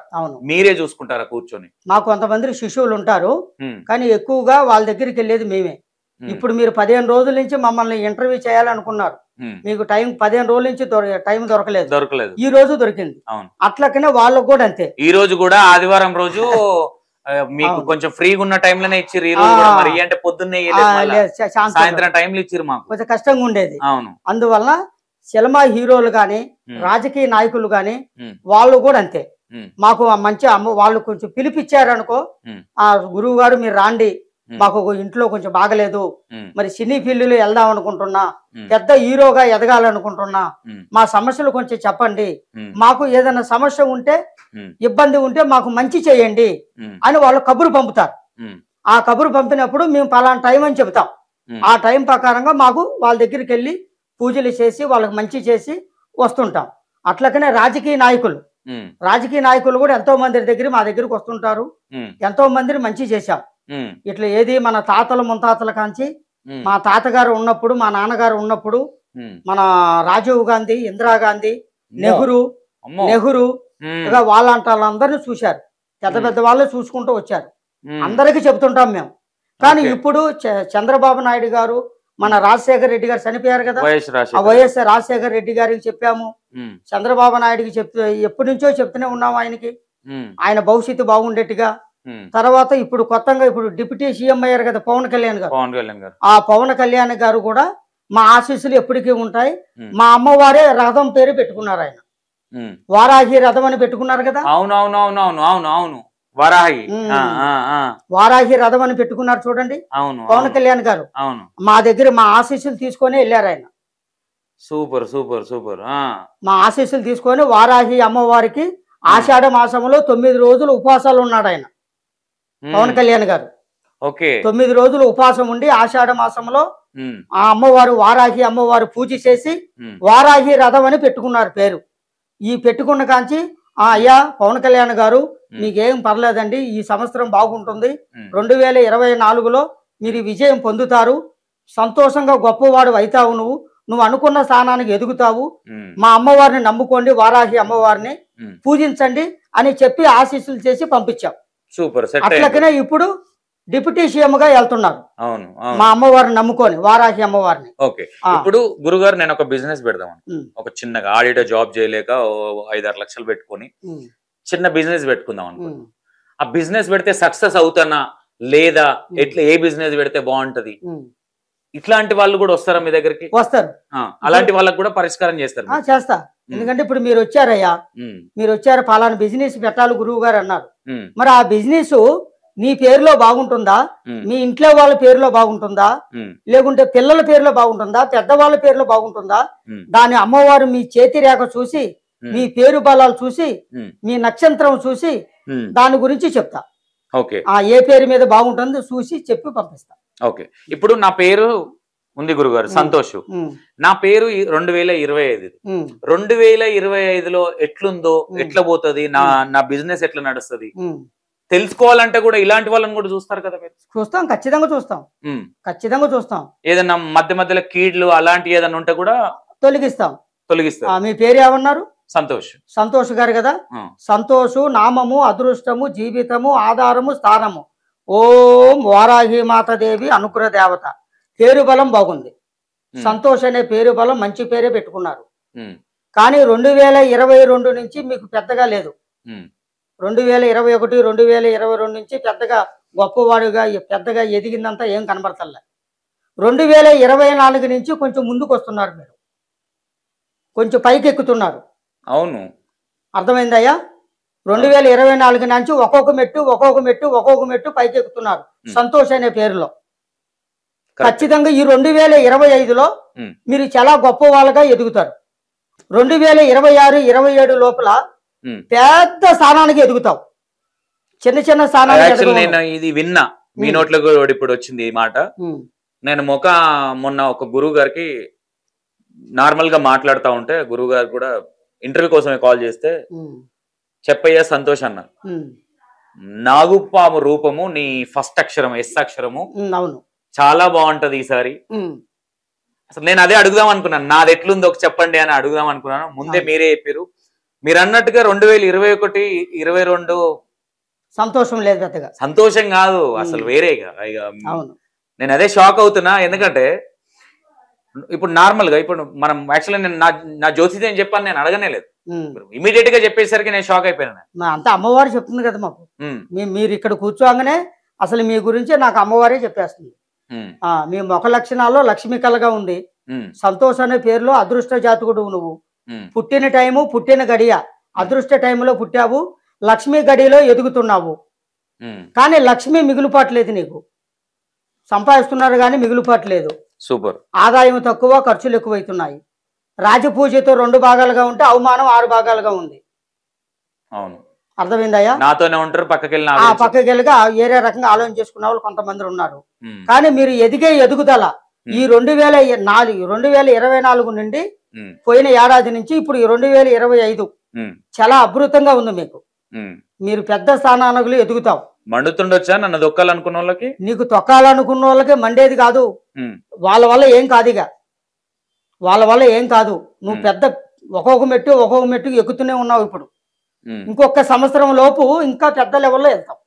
మీరే చూసుకుంటారా కూర్చొని? మాకు కొంతమంది శిష్యులు ఉంటారు, కానీ ఎక్కువగా వాళ్ళ దగ్గరికి వెళ్ళేది మేమే. ఇప్పుడు మీరు 15 రోజుల నుంచి మమ్మల్ని ఇంటర్వ్యూ చేయాలనుకున్నారు, మీకు టైం 15 రోజుల నుంచి టైం దొరకలేదు, ఈ రోజు దొరికింది. అట్లకనే వాళ్ళకు కూడా అంతే. ఈ రోజు కూడా ఆదివారం రోజు మీకు కొంచెం ఫ్రీగా ఉన్న టైంలోనే ఇచ్చిర్రు. ఈ రోజు మరి అంటే పొద్దున్నే సాయంత్రం టైంలో ఇచ్చిర్రు, మాకు కొంచెం కష్టంగా ఉండేది. అవును. అందువల్ల సినిమా హీరోలు గాని రాజకీయ నాయకులు గాని వాళ్ళు కూడా అంతే. మాకు మంచి అమ్మ వాళ్ళు కొంచెం పిలిపిచ్చారనుకో, ఆ గురువు గారు మీరు రాండి, మాకు ఇంట్లో కొంచెం బాగలేదు, మరి సినీ ఫీల్డ్లో వెళ్దాం అనుకుంటున్నా, పెద్ద హీరోగా ఎదగాలనుకుంటున్నా, మా సమస్యలు కొంచెం చెప్పండి, మాకు ఏదైనా సమస్య ఉంటే ఇబ్బంది ఉంటే మాకు మంచి చేయండి అని వాళ్ళు కబురు పంపుతారు. ఆ కబురు పంపినప్పుడు మేము పలానా టైం అని చెబుతాం. ఆ టైం ప్రకారంగా మాకు వాళ్ళ దగ్గరికి వెళ్ళి పూజలు చేసి వాళ్ళకి మంచి చేసి వస్తుంటాం. అట్లకనే రాజకీయ నాయకులు కూడా ఎంతో మంది దగ్గర మా దగ్గరికి వస్తుంటారు. ఎంతో మందిని మంచి చేశాం. ఇట్లా ఏది మన తాతల ముత్తాతల కాంచి, మా తాతగారు ఉన్నప్పుడు, మా నాన్నగారు ఉన్నప్పుడు, మన రాజీవ్ గాంధీ, ఇందిరాగాంధీ, నెహ్రూ వాళ్ళంట వాళ్ళందరినీ చూశారు. పెద్ద పెద్ద వాళ్ళే చూసుకుంటూ వచ్చారు. అందరికీ చెప్తుంటాం మేము. కానీ ఇప్పుడు చంద్రబాబు నాయుడు గారు, మన రాజశేఖర్ రెడ్డి గారు చనిపోయారు కదా, ఆ వైఎస్ రాజశేఖర్ రెడ్డి గారికి చెప్పాము, చంద్రబాబు నాయుడికి ఎప్పటి నుంచో చెప్తూనే ఉన్నాము ఆయనకి, ఆయన భవిష్యత్తు బాగుండేట్టుగా. తర్వాత ఇప్పుడు కొత్తగా ఇప్పుడు డిప్యూటీ సీఎం అయ్యారు కదా పవన్ కళ్యాణ్ గారు. ఆ పవన్ కళ్యాణ్ గారు కూడా మా ఆశీస్సులు ఎప్పటికీ ఉంటాయి. మా అమ్మవారే రథం పేరు పెట్టుకున్నారు. ఆయన వారాహి రథం అని పెట్టుకున్నారు కదా. వారాహి రథం అని పెట్టుకున్నారు చూడండి పవన్ కళ్యాణ్ గారు. మా దగ్గర మా ఆశీస్సులు తీసుకొని వెళ్ళారు ఆయన. Super super super. మా ఆశీస్సులు తీసుకొని వారాహి అమ్మవారికి ఆషాఢ మాసంలో 9 రోజులు ఉపవాసాలు ఉన్నాడు ఆయన పవన్ కళ్యాణ్ గారు. 9 రోజులు ఉపవాసం ఉండి ఆషాఢ మాసంలో ఆ అమ్మవారు వారాహి అమ్మవారు పూజ చేసి వారాహి రథం అని పెట్టుకున్నారు పేరు. ఈ పెట్టుకున్న కాంచి అయ్యా పవన్ కళ్యాణ్ గారు మీకేం పర్లేదండి, ఈ సంవత్సరం బాగుంటుంది, 2024లో మీరు విజయం పొందుతారు, సంతోషంగా గొప్పవాడు అవుతావు, నువ్వు అనుకున్న స్థానానికి ఎదుగుతావు, మా అమ్మవారిని నమ్ముకోండి, వారాహి అమ్మవారిని పూజించండి అని చెప్పి ఆశీస్సులు చేసి పంపించాం. సూపర్. అట్లకనే ఇప్పుడు డిప్యూటీ సీఎం గా వెళ్తున్నారు మా అమ్మవారిని నమ్ముకొని, వారాహి అమ్మవారిని. ఓకే, ఇప్పుడు గురుగారు నేను ఒక బిజినెస్ పెడదాం, ఒక చిన్నగా ఆడిటర్ జాబ్ చేయలేక 5-6 లక్షలు పెట్టుకొని చిన్న బిజినెస్ పెట్టుకుందాం అనుకో. ఆ బిజినెస్ పెడితే సక్సెస్ అవుతానా లేదా, ఎట్లా ఏ బిజినెస్ పెడితే బాగుంటది, ఇట్లాంటి వాళ్ళు కూడా వస్తారా మీ దగ్గరికి? వస్తారు. అలాంటి వాళ్ళకి కూడా పరిష్కారం చేస్తారు? చేస్తా. ఎందుకంటే ఇప్పుడు మీరు వచ్చారయ్యా, మీరు వచ్చారు పలానా బిజినెస్ పెట్టాలి గురువు గారు అన్నారు. మరి ఆ బిజినెస్ నీ పేరులో బాగుంటుందా, మీ ఇంట్లో వాళ్ళ పేరులో బాగుంటుందా, లేకుంటే పిల్లల పేరులో బాగుంటుందా, పెద్దవాళ్ళ పేరులో బాగుంటుందా, దాని అమ్మవారు మీ చేతి రేఖ చూసి, మీ పేరు బలాలు చూసి, మీ నక్షత్రం చూసి దాని గురించి చెప్తా. ఏ పేరు మీద బాగుంటుందో చూసి చెప్పి పంపిస్తా. ఓకే, ఇప్పుడు నా పేరు ఉంది గురుగారు సంతోష్, నా పేరు 2025. 2025లో ఎట్లుందో, ఎట్లా పోతుంది, నా బిజినెస్ ఎట్లా నడుస్తుంది తెలుసుకోవాలంటే కూడా ఇలాంటి వాళ్ళని కూడా చూస్తారు కదా మీరు? చూస్తాం, ఖచ్చితంగా చూస్తాం, ఖచ్చితంగా చూస్తాం. ఏదన్నా మధ్య మధ్యలో కీడ్లు అలాంటి ఏదన్నా ఉంటే కూడా తొలగిస్తాం. మీ పేరు ఏమన్నారు? సంతోష్. సంతోష్ గారు కదా. సంతోషు నామము, అదృష్టము, జీవితము, ఆధారము, స్థానము. ఓం వారాహి మాతదేవి అనుగ్రహ దేవత. పేరు బలం బాగుంది. సంతోష్ అనే పేరు బలం మంచి పేరే పెట్టుకున్నారు. కానీ 2022 నుంచి మీకు పెద్దగా లేదు. 2021, 2022 నుంచి పెద్దగా గొప్పవాడుగా పెద్దగా ఎదిగిందంతా ఏం కనబడతలే. 2024 నుంచి కొంచెం ముందుకు వస్తున్నారు, మీరు కొంచెం పైకి ఎక్కుతున్నారు. అవును, అర్థమైందయ్యా? 2024 నుంచి ఒక్కొక్క మెట్టు పైకి ఎక్కుతున్నారు సంతోష్ అనే పేరులో. ఖచ్చితంగా ఈ 2025లో మీరు చాలా గొప్ప వాళ్ళగా ఎదుగుతారు. 2026, 27 లోపల పెద్ద స్థానానికి ఎదుగుతావు. చిన్న చిన్న స్థానానికి నేను ఇది విన్నా, మీ నోట్లో కూడా ఇప్పుడు వచ్చింది ఈ మాట. నేను మొన్న ఒక గురువు గారికి నార్మల్ గా మాట్లాడుతూ ఉంటే, గురువు గారు కూడా ఇంటర్వ్యూ కోసమే కాల్ చేస్తే, చెప్పయ్యా సంతోష్ అన్న, నాగుపాము రూపము నీ ఫస్ట్ అక్షరం ఎస్ అక్షరము చాలా బాగుంటది ఈసారి. అసలు నేను అదే అడుగుదాం అనుకున్నాను, నాది ఎట్లుందో ఒక చెప్పండి అని అడుగుదాం అనుకున్నాను. ముందే మీరే చెప్పారు. మీరు అన్నట్టుగా 2021, 22 సంతోషం లేదు, పెద్దగా సంతోషం కాదు అసలు, వేరేగా. నేను అదే షాక్ అవుతున్నా. ఎందుకంటే ఇప్పుడు నార్మల్ గా ఇప్పుడు మనం యాక్చువల్లీ నేను నా జ్యోతిషం ఏం చెప్పాను నేను అడగనే లేదు, ఇమీడియట్ గా చెప్పేసరికి నేను షాక్ అయిపోయాను. అంతా అమ్మవారు చెప్తుంది కదా మాకు. మీరు ఇక్కడ కూర్చోగానే అసలు మీ గురించి నాకు అమ్మవారే చెప్పేస్తుంది. మీ ముఖ లక్షణాల్లో లక్ష్మీ కళగా ఉంది. సంతోష్ అనే పేరులో అదృష్ట జాతకుడు నువ్వు. పుట్టిన టైము, పుట్టిన గడియ అదృష్ట టైంలో పుట్టావు, లక్ష్మీ గడిలో ఎదుగుతున్నావు. కానీ లక్ష్మి మిగులుపాటు లేదు, నీకు సంపాదిస్తున్నారు కానీ మిగులుపాటు లేదు. సూపర్. ఆదాయం తక్కువ, ఖర్చులు ఎక్కువైతున్నాయి. రాజపూజతో 2 భాగాలుగా ఉంటే అవమానం 6 భాగాలుగా ఉంది. అవును, అర్థమైందయ్యా? నాతోనే ఉంటారు, పక్కకెళ్ళిగా ఏరే రకంగా ఆలోచన చేసుకున్న వాళ్ళు కొంతమంది ఉన్నారు. కానీ మీరు ఎదుగుదల ఈ 2024 నుండి పోయిన ఏడాది నుంచి ఇప్పుడు 2025 చాలా అద్భుతంగా ఉంది మీకు. మీరు పెద్ద స్థానానికి ఎదుగుతావు. మండుతుండొచ్చా నన్ను దొక్కాలనుకున్న వాళ్ళకి? నీకు తొక్కాలనుకున్న వాళ్ళకి మండేది కాదు, వాళ్ళ వల్ల ఏం కాదుగా, వాళ్ళ వల్ల ఏం కాదు. నువ్వు పెద్ద ఒక్కొక్క మెట్టు ఎక్కుతూనే ఉన్నావు. ఇప్పుడు ఇంకొక సంవత్సరం లోపు ఇంకా పెద్ద లెవెల్లో వెళ్తావు,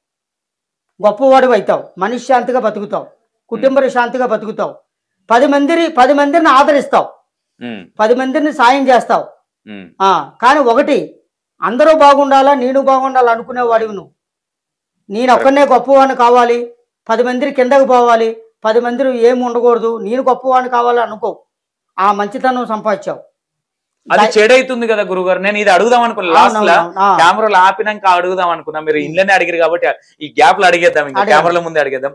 గొప్పవాడు అవుతావు, మనశ్శాంతిగా బతుకుతావు, కుటుంబ శాంతిగా బతుకుతావు, 10 మందిని ఆదరిస్తావు, 10 మందిని సాయం చేస్తావు. కానీ ఒకటి, అందరూ బాగుండాలా, నేను బాగుండాలి అనుకునేవాడివి నువ్వు. నేను ఒక్కనే గొప్పవాడిని కావాలి, 10 మంది కిందకు పోవాలి, 10 మంది ఏమి ఉండకూడదు, నేను గొప్పవాడిని కావాలి అనుకో. ఆ మంచితనం సంపాదించావు. అది చెడైతుంది కదా గురుగారు. నేను ఇది అడుగుదాం అనుకున్నా, లాస్ట్ లా కెమెరాలు ఆపినాక అడుగుదాం అనుకున్నా. మీరు ఇంట్లోనే అడిగారు కాబట్టి ఈ గ్యాప్ లో అడిగేద్దాం, ఇంకా కెమెరాల ముందే అడిగేద్దాం.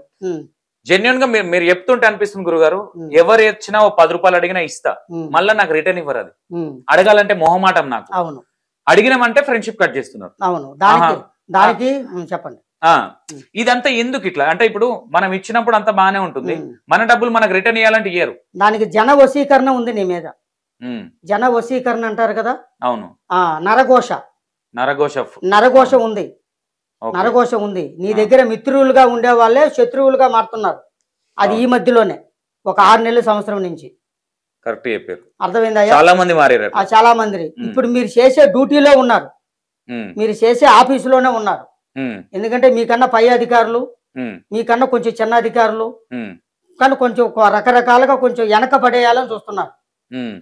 జెన్యున్ గా మీరు చెప్తుంటే అనిపిస్తుంది గురుగారు, ఎవరు ఇచ్చినా 10 రూపాయలు అడిగినా ఇస్తా, మళ్ళీ నాకు రిటర్న్ ఇవ్వరు. అది అడగాలంటే మొహమాటం నాకు. అవును, అడిగినామంటే ఫ్రెండ్షిప్ కట్ చేస్తున్నారు. అవును, దానికి చెప్పండి. ఇదంతా ఎందుకు ఇట్లా అంటే, ఇప్పుడు మనం ఇచ్చినప్పుడు అంతా బానే ఉంటుంది, మన డబ్బులు మనకు రిటర్న్ ఇవ్వాలంటే ఇయ్యరు. దానికి జన వశీకరణ ఉంది నీ మీద. జన వశీకరణ అంటారు కదా. అవును. నరఘోష ఉంది, నరఘోష ఉంది. నీ దగ్గర మిత్రులుగా ఉండే వాళ్ళే శత్రువులుగా మారుతున్నారు. అది ఈ మధ్యలోనే ఒక 6 నెలల సంవత్సరం నుంచి. కరెక్ట్ చెప్పారు. అర్థమైందా? చాలా మంది మారారు. చాలా మంది ఇప్పుడు మీరు చేసే డ్యూటీలో ఉన్నారు, మీరు చేసే ఆఫీసులోనే ఉన్నారు. ఎందుకంటే మీకన్నా పై అధికారులు, మీకన్నా కొంచెం చిన్న అధికారులు, కానీ కొంచెం రకరకాలుగా కొంచెం వెనక పడేయాలని చూస్తున్నారు.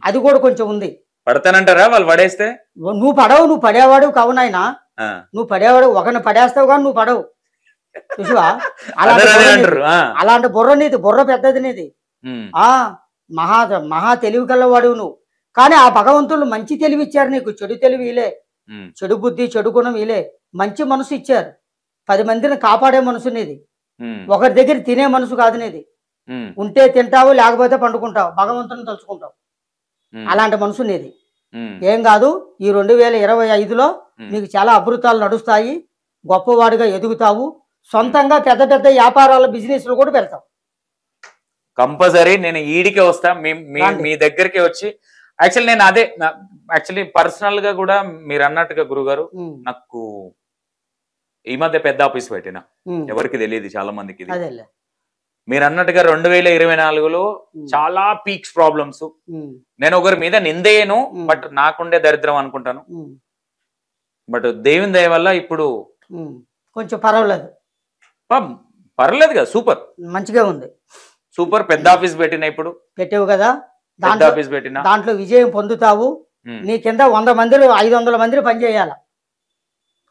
అది కూడా కొంచెం ఉంది. పడతానంటారా వాళ్ళు పడేస్తే? నువ్వు పడవు, నువ్వు పడేవాడు కావునైనా, నువ్వు పడేవాడు. ఒకరిని పడేస్తావు కానీ నువ్వు పడవు, చూసావా? అలాంటి బుర్ర నీది, బుర్ర పెద్దది నీది. మహా తెలివి కలవాడు నువ్వు. కానీ ఆ భగవంతుడు మంచి తెలివి ఇచ్చారు నీకు, చెడు తెలివి ఇలే, చెడు బుద్ధి చెడు గుణం ఇలే. మంచి మనసు ఇచ్చారు, 10 మందిని కాపాడే మనసు నీది. ఒకరి దగ్గర తినే మనసు కాదు నీది. ఉంటే తింటావు, లేకపోతే పండుకుంటావు, భగవంతుని తలుచుకుంటావు. అలాంటి మనసు నీది. ఏం కాదు, ఈ 2025లో నీకు చాలా అద్భుతాలు నడుస్తాయి, గొప్పవాడిగా ఎదుగుతావు, సొంతంగా పెద్ద పెద్ద వ్యాపారాల బిజినెస్లు కూడా పెడతావు. కంపల్సరీ నేను ఈడికే వస్తా, మీ దగ్గరికి వచ్చి. యాక్చువల్లీ నేను అదే పర్సనల్ గా కూడా మీరు అన్నట్టుగా గురుగారు, నాకు ఈ మధ్య పెద్ద ఆఫీస్ పెట్టిన, ఎవరికి తెలియదు చాలా మందికి. మీరు అన్నట్టుగా 2024లో చాలా పీక్స్ ప్రాబ్లమ్స్. నేను ఒకరి మీద నిందేయను, బట్ నాకుండే దరిద్రం అనుకుంటాను. బట్ దేవుని దయ వల్ల ఇప్పుడు కొంచెం పర్వాలేదు కదా. సూపర్, మంచిగా ఉంది. సూపర్. పెద్ద ఆఫీస్ పెట్టిన, ఇప్పుడు పెట్టావు కదా, పెద్ద ఆఫీస్ పెట్టిన, దాంట్లో విజయం పొందుతావు. నీ కింద 100 మందిలో 500 మంది పనిచేయాలి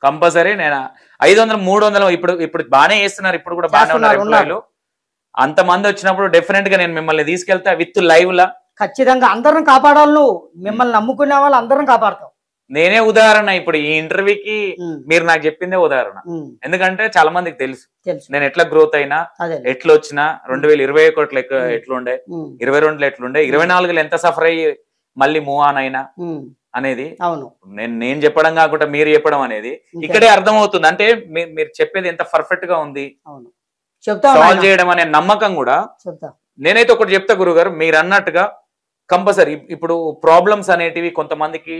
కంపల్సరీ. నేను 500 300 ఇప్పుడు బానే చేస్తున్నారు, ఇప్పుడు కూడా బాగానే ఉన్నారు ఎంప్లాయీలు. అంత మంది వచ్చినప్పుడు డెఫినెట్ గా నేను మిమ్మల్ని తీసుకెళ్తా విత్ లైవ్ లా. ఖచ్చితంగా అందరం కాపాడాలి. నువ్వు మిమ్మల్ని నమ్ముకునే వాళ్ళు అందరం కాపాడతావు. నేనే ఉదాహరణ. ఇప్పుడు ఈ ఇంటర్వ్యూకి మీరు నాకు చెప్పిందే ఉదాహరణ. ఎందుకంటే చాలా మందికి తెలుసు నేను ఎట్లా గ్రోత్ అయినా, ఎట్లా వచ్చినా. 2021 ఎట్లుండే, 22లో ఎట్లుండే, 24లో ఎంత సఫర్ అయ్యి మళ్ళీ మూవ్ ఆన్ అయినా అనేది నేను చెప్పడం కాకుండా మీరు చెప్పడం అనేది ఇక్కడే అర్థమవుతుంది. అంటే మీరు చెప్పేది ఎంత పర్ఫెక్ట్ గా ఉంది, సాల్వ్ చేయడం అనే నమ్మకం కూడా. నేనైతే ఒకటి చెప్తా గురుగారు, మీరు అన్నట్టుగా కంపల్సరీ ఇప్పుడు ప్రాబ్లమ్స్ అనేటివి కొంతమందికి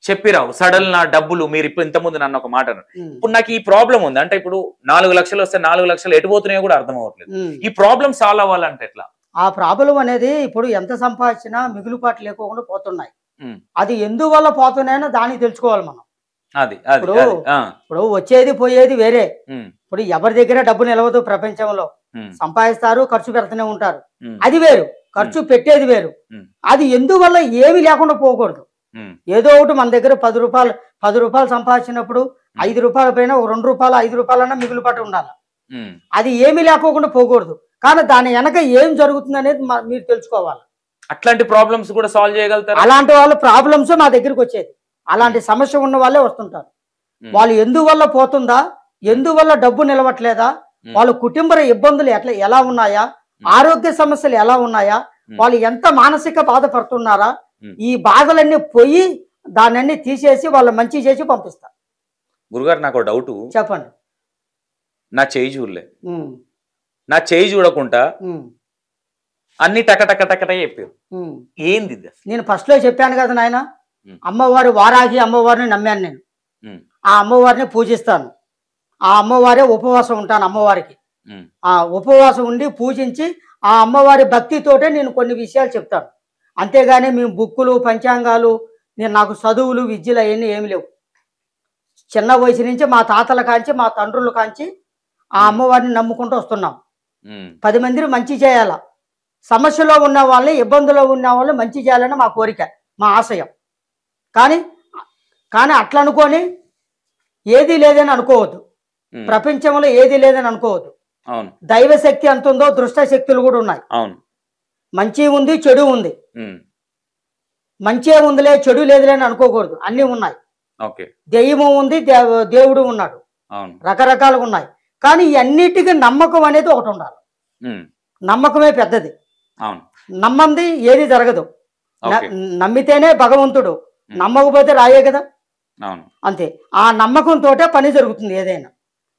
చెప్పిరావు. సడన్ నా డబ్బులు, మీరు ఇప్పుడు ఇంతకుముందు నన్ను ఒక మాట అన్నారు, ఇప్పుడు నాకు ఈ ప్రాబ్లం ఉంది అంటే, ఇప్పుడు 4 లక్షలు వస్తే 4 లక్షలు ఎటు పోతున్నాయో కూడా అర్థం అవ్వట్లేదు. ఈ ప్రాబ్లం సాల్వ్ అవ్వాలంటే ఎట్లా? ఆ ప్రాబ్లం అనేది ఇప్పుడు ఎంత సంపాదించినా మిగులుపాటు లేకోకుండా పోతున్నాయి. అది ఎందువల్ల పోతున్నాయో దాన్ని తెలుసుకోవాలి మనం. ఇప్పుడు వచ్చేది పోయేది వేరే. ఇప్పుడు ఎవరి దగ్గర డబ్బు నిలవదు ప్రపంచంలో. సంపాదిస్తారు, ఖర్చు పెడుతూనే ఉంటారు, అది వేరు. ఖర్చు పెట్టేది వేరు. అది ఎందువల్ల ఏమి లేకుండా పోకూడదు. ఏదో ఒకటి మన దగ్గర 10 రూపాయలు సంపాదించినప్పుడు 5 రూపాయల పైన 2 రూపాయలు 5 రూపాయలన్నా మిగులుపాటు ఉండాలి. అది ఏమి లేకోకుండా పోకూడదు. కానీ దాని వెనక ఏం జరుగుతుంది అనేది మీరు తెలుసుకోవాలి. అట్లాంటి ప్రాబ్లమ్స్ కూడా సాల్వ్ చేయగలుగుతారు. అలాంటి వాళ్ళ ప్రాబ్లమ్స్ మా దగ్గరికి వచ్చేది. అలాంటి సమస్య ఉన్న వాళ్ళే వస్తుంటారు. వాళ్ళు ఎందువల్ల పోతుందా, ఎందువల్ల డబ్బు నిలవట్లేదా, వాళ్ళ కుటుంబ ఇబ్బందులు ఎలా ఉన్నాయా, ఆరోగ్య సమస్యలు ఎలా ఉన్నాయా, వాళ్ళు ఎంత మానసిక బాధపడుతున్నారా, ఈ బాధలన్నీ పోయి దాన్ని తీసేసి వాళ్ళు మంచి చేసి పంపిస్తారు. గురుగారు నాకు డౌట్, చెప్పండి. నా చేయి చూడలే, నా చేయి చూడకుండా అన్ని టకటకటకట చెప్పారు. ఏంది నేను ఫస్ట్ లో చెప్పాను కదా నాయన, అమ్మవారి వారాహి అమ్మవారిని నమ్మాను నేను. ఆ అమ్మవారిని పూజిస్తాను, ఆ అమ్మవారే ఉపవాసం ఉంటాను అమ్మవారికి. ఆ ఉపవాసం ఉండి పూజించి ఆ అమ్మవారి భక్తితోటే నేను కొన్ని విషయాలు చెప్తాను. అంతేగాని మేము బుక్కులు పంచాంగాలు నాకు చదువులు విద్యలు అవన్నీ ఏమి లేవు. చిన్న వయసు నుంచి మా తాతల కాంచి మా తండ్రుల కాంచి ఆ అమ్మవారిని నమ్ముకుంటూ వస్తున్నాం. 10 మందిని మంచి చేయాల, సమస్యలో ఉన్న వాళ్ళని ఇబ్బందులో ఉన్న వాళ్ళని మంచి చేయాలని మా కోరిక, మా ఆశయం. కానీ అట్లా అనుకొని ఏది లేదని అనుకోవద్దు, ప్రపంచంలో ఏది లేదని అనుకోవద్దు. దైవశక్తి ఎంత ఉందో దృష్ట శక్తులు కూడా ఉన్నాయి. మంచి ఉంది చెడు ఉంది, మంచే ఉందిలే చెడు లేదులే అని అనుకోకూడదు, అన్నీ ఉన్నాయి. దెయ్యము ఉంది, దేవుడు ఉన్నాడు, రకరకాలుగా ఉన్నాయి. కానీ ఈ అన్నిటికీ నమ్మకం అనేది ఒకటి ఉండాలి. నమ్మకమే పెద్దది. నమ్మంది ఏది జరగదు. నమ్మితేనే భగవంతుడు, నమ్మకపోతే రాయే కదా. అంతే, ఆ నమ్మకంతో పని జరుగుతుంది. ఏదైనా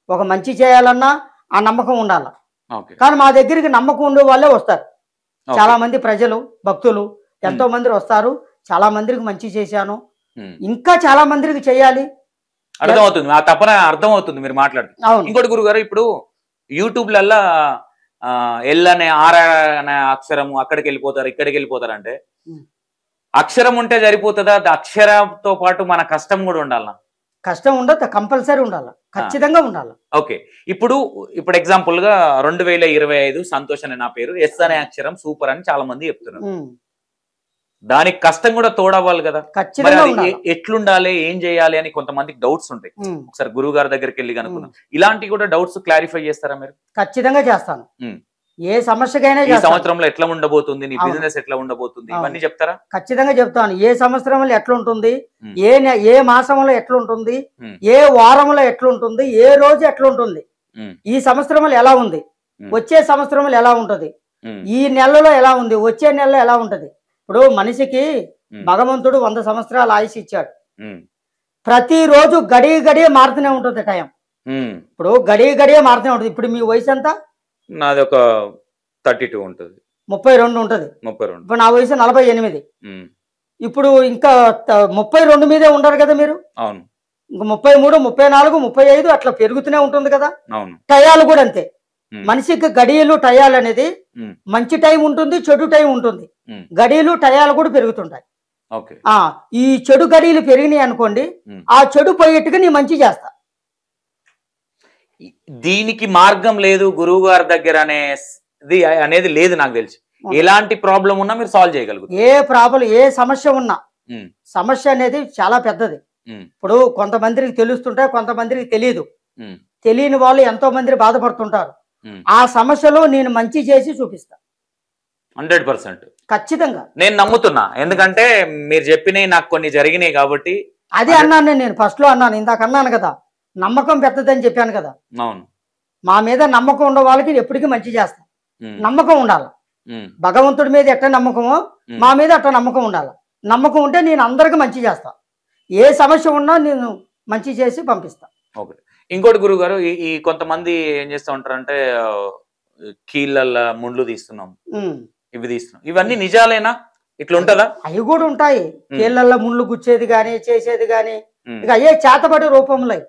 ఒక మంచి చేయాలన్నా ఆ నమ్మకం ఉండాల. కానీ మా దగ్గరికి నమ్మకం ఉండే వాళ్ళే వస్తారు. చాలా మంది ప్రజలు భక్తులు ఎంతో మంది వస్తారు. చాలా మందికి మంచి చేశాను, ఇంకా చాలా మందికి చేయాలి. అర్థమవుతుంది, ఆ తపన అర్థమవుతుంది మీరు మాట్లాడుతుంది. ఇంకోటి గురుగారు, ఇప్పుడు యూట్యూబ్లల్లా ఎల్ అనే ఆర్ అనే అక్షరము అక్కడికి వెళ్ళిపోతారు ఇక్కడికి వెళ్ళిపోతారు అంటే, అక్షరం ఉంటే సరిపోతుందా? అక్షరంతో పాటు మన కష్టం కూడా ఉండాలా? కష్టం ఉండదు, కంపల్సరీ ఉండాలి, ఖచ్చితంగా ఉండాలి. ఓకే, ఇప్పుడు ఎగ్జాంపుల్ గా 2025 సంతోష్ అనే నా పేరు, ఎస్ అనే అక్షరం సూపర్ అని చాలా మంది చెప్తున్నారు. దానికి కష్టం కూడా తోడవ్వాలి కదా. ఎట్లుండాలి, ఏం చేయాలి అని కొంతమందికి డౌట్స్ ఉంటాయి. ఒకసారి గురువు గారి దగ్గరికి వెళ్ళి కనుక్కున్నాం. ఇలాంటి కూడా డౌట్స్ క్లారిఫై చేస్తారా మీరు? ఖచ్చితంగా చేస్తాను. ఏ సమస్యకైనా ఈ సంవత్సరంలో ఎట్లా ఉండబోతుంది, నీ బిజినెస్ ఎట్లా ఉండబోతుంది, ఇవన్నీ చెప్తారా? ఖచ్చితంగా చెప్తాను. ఏ సంవత్సరంలో ఎట్లుంటుంది, ఏ మాసంలో ఎట్లుంటుంది, ఏ వారంలో ఎట్లుంటుంది, ఏ రోజు ఎట్లుంటుంది, ఈ సంవత్సరంలో ఎలా ఉంది, వచ్చే సంవత్సరంలో ఎలా ఉంటది, ఈ నెలలో ఎలా ఉంది, వచ్చే నెలలో ఎలా ఉంటది. ఇప్పుడు మనిషికి భగవంతుడు 100 సంవత్సరాల ఆయుష్ ఇచ్చాడు. ప్రతిరోజు గడియ మారుతూనే ఉంటుంది టైం. ఇప్పుడు గడియ మారుతూనే ఉంటుంది. ఇప్పుడు మీ వయసు ఎంత? నాది ఒక 32 ఉంటుంది, 32 ఉంటుంది. 32. ఇప్పుడు నా వయసు 48. ఇప్పుడు ఇంకా 32 మీదే ఉండరు కదా మీరు. అవును. ఇంకా 33, 34, 35 అట్లా పెరుగుతూనే ఉంటుంది కదా. అవును. టయాలు కూడా అంతే. మనిషికి గడియలు టయాలు అనేది మంచి టైం ఉంటుంది, చెడు టైం ఉంటుంది. గడియలు టయాలు కూడా పెరుగుతుంటాయి. ఈ చెడు గడియలు పెరిగినాయి అనుకోండి, ఆ చెడు పోయేట్టుగా నీ మంచి చేస్తా. దీనికి మార్గం లేదు గురువు గారి దగ్గర అనేది లేదు నాకు తెలిసి. ఎలాంటి ప్రాబ్లం ఉన్నా మీరు సాల్వ్ చేయగలుగుతారు. ఏ ప్రాబ్లం, ఏ సమస్య ఉన్నా, సమస్య అనేది చాలా పెద్దది. ఇప్పుడు కొంతమందికి తెలుస్తుంటే కొంతమందికి తెలియదు. తెలియని వాళ్ళు ఎంతో మంది బాధపడుతుంటారు. ఆ సమస్యలో నేను మంచి చేసి చూపిస్తా 100%. ఖచ్చితంగా నేను నమ్ముతున్నా, ఎందుకంటే మీరు చెప్పినవి నాకు కొన్ని జరిగినాయి కాబట్టి. అదే అన్నాను నేను ఫస్ట్ లో అన్నాను, ఇందాక అన్నాను కదా, నమ్మకం పెద్దదని చెప్పాను కదా. అవును. మా మీద నమ్మకం ఉండే వాళ్ళకి ఎప్పటికీ మంచి చేస్తా. నమ్మకం ఉండాలి. భగవంతుడి మీద ఎట్లా నమ్మకమో మా మీద అట్లా నమ్మకం ఉండాలి. నమ్మకం ఉంటే నేను అందరికి మంచి చేస్తా. ఏ సమస్య ఉన్నా నేను మంచి చేసి పంపిస్తా. ఓకే. ఇంకోటి గురువు గారు, ఈ కొంతమంది ఏం చేస్తూ ఉంటారంటే కీళ్ళల్లో ముండ్లు తీస్తున్నాం, ఇవి తీస్తున్నాం, ఇవన్నీ నిజాలేనా? ఇట్లా ఉంటదా? అవి కూడా ఉంటాయి. కీళ్ళల్లో ముళ్ళు గుచ్చేది గాని చేసేది గాని, ఇక అయ్యే చేతబడి రూపంలో.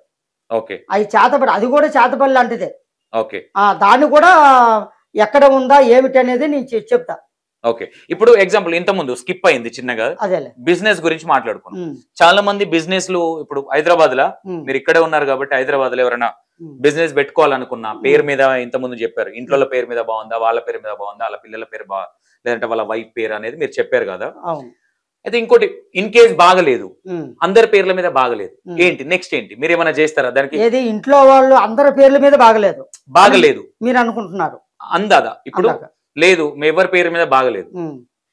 ఓకే. అవి చేతబడి, అది కూడా చేతబడి లాంటిదే. ఓకే. దాన్ని కూడా ఎక్కడ ఉందా ఏమిటి అనేది నేను చెప్తా. ఓకే. ఇప్పుడు ఎగ్జాంపుల్ ఇంత ముందు స్కిప్ అయింది చిన్నగా, బిజినెస్ గురించి మాట్లాడుకున్నాం. చాలా మంది బిజినెస్ లు ఇప్పుడు హైదరాబాద్ లా, మీరు ఇక్కడే ఉన్నారు కాబట్టి హైదరాబాద్ లో ఎవరైనా బిజినెస్ పెట్టుకోవాలనుకున్నా పేరు మీద ఇంత ముందు చెప్పారు, ఇంట్లో పేరు మీద బాగుందా, వాళ్ళ పేరు మీద బాగుందా, వాళ్ళ పిల్లల పేరు లేదంటే వాళ్ళ వైఫ్ పేరు అనేది మీరు చెప్పారు కదా. అయితే ఇంకోటి, ఇన్ కేస్ బాగలేదు, అందరి పేర్ల మీద బాగలేదు, ఏంటి నెక్స్ట్ ఏంటి? మీరు ఏమైనా చేస్తారా దానికి? ఏది ఇంట్లో వాళ్ళు అందరి పేర్ల మీద బాగలేదు మీరు అనుకుంటున్నారు అందాదా? ఇప్పుడు లేదు, మీ ఎవరి పేరు మీద బాగలేదు,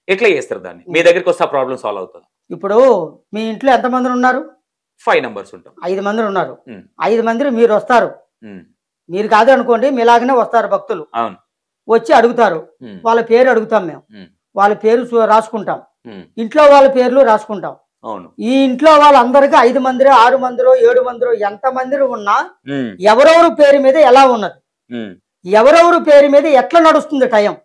ఎట్లా చేస్తారు దాన్ని? మీ దగ్గరికి వస్తే ప్రాబ్లం సాల్వ్ అవుతుంది? ఇప్పుడు మీ ఇంట్లో ఎంతమంది ఉన్నారు? 5 నంబర్స్ ఉంటాం. 5 మంది ఉన్నారు. ఉమ్, 5 మంది మీరు వస్తారు. ఉమ్, మీరు కాదు అనుకోండి, మీలాగనే వస్తారు భక్తులు. అవును. వచ్చి అడుగుతారు. ఉమ్, వాళ్ళ పేరు అడుగుతాం మేము. ఉమ్, వాళ్ళ పేరు రాసుకుంటాం. ఉమ్, ఇంట్లో వాళ్ళ పేర్లు రాసుకుంటాం. అవును. ఈ ఇంట్లో వాళ్ళందరికీ 5 మందిరో 6 మందిరో 7 మందిరో ఎంత మంది ఉన్నా ఉమ్, ఎవరెవరు పేరు మీద ఎలా ఉన్నది, ఉమ్, ఎవరెవరు పేరు మీద ఎట్లా నడుస్తుంది టైం,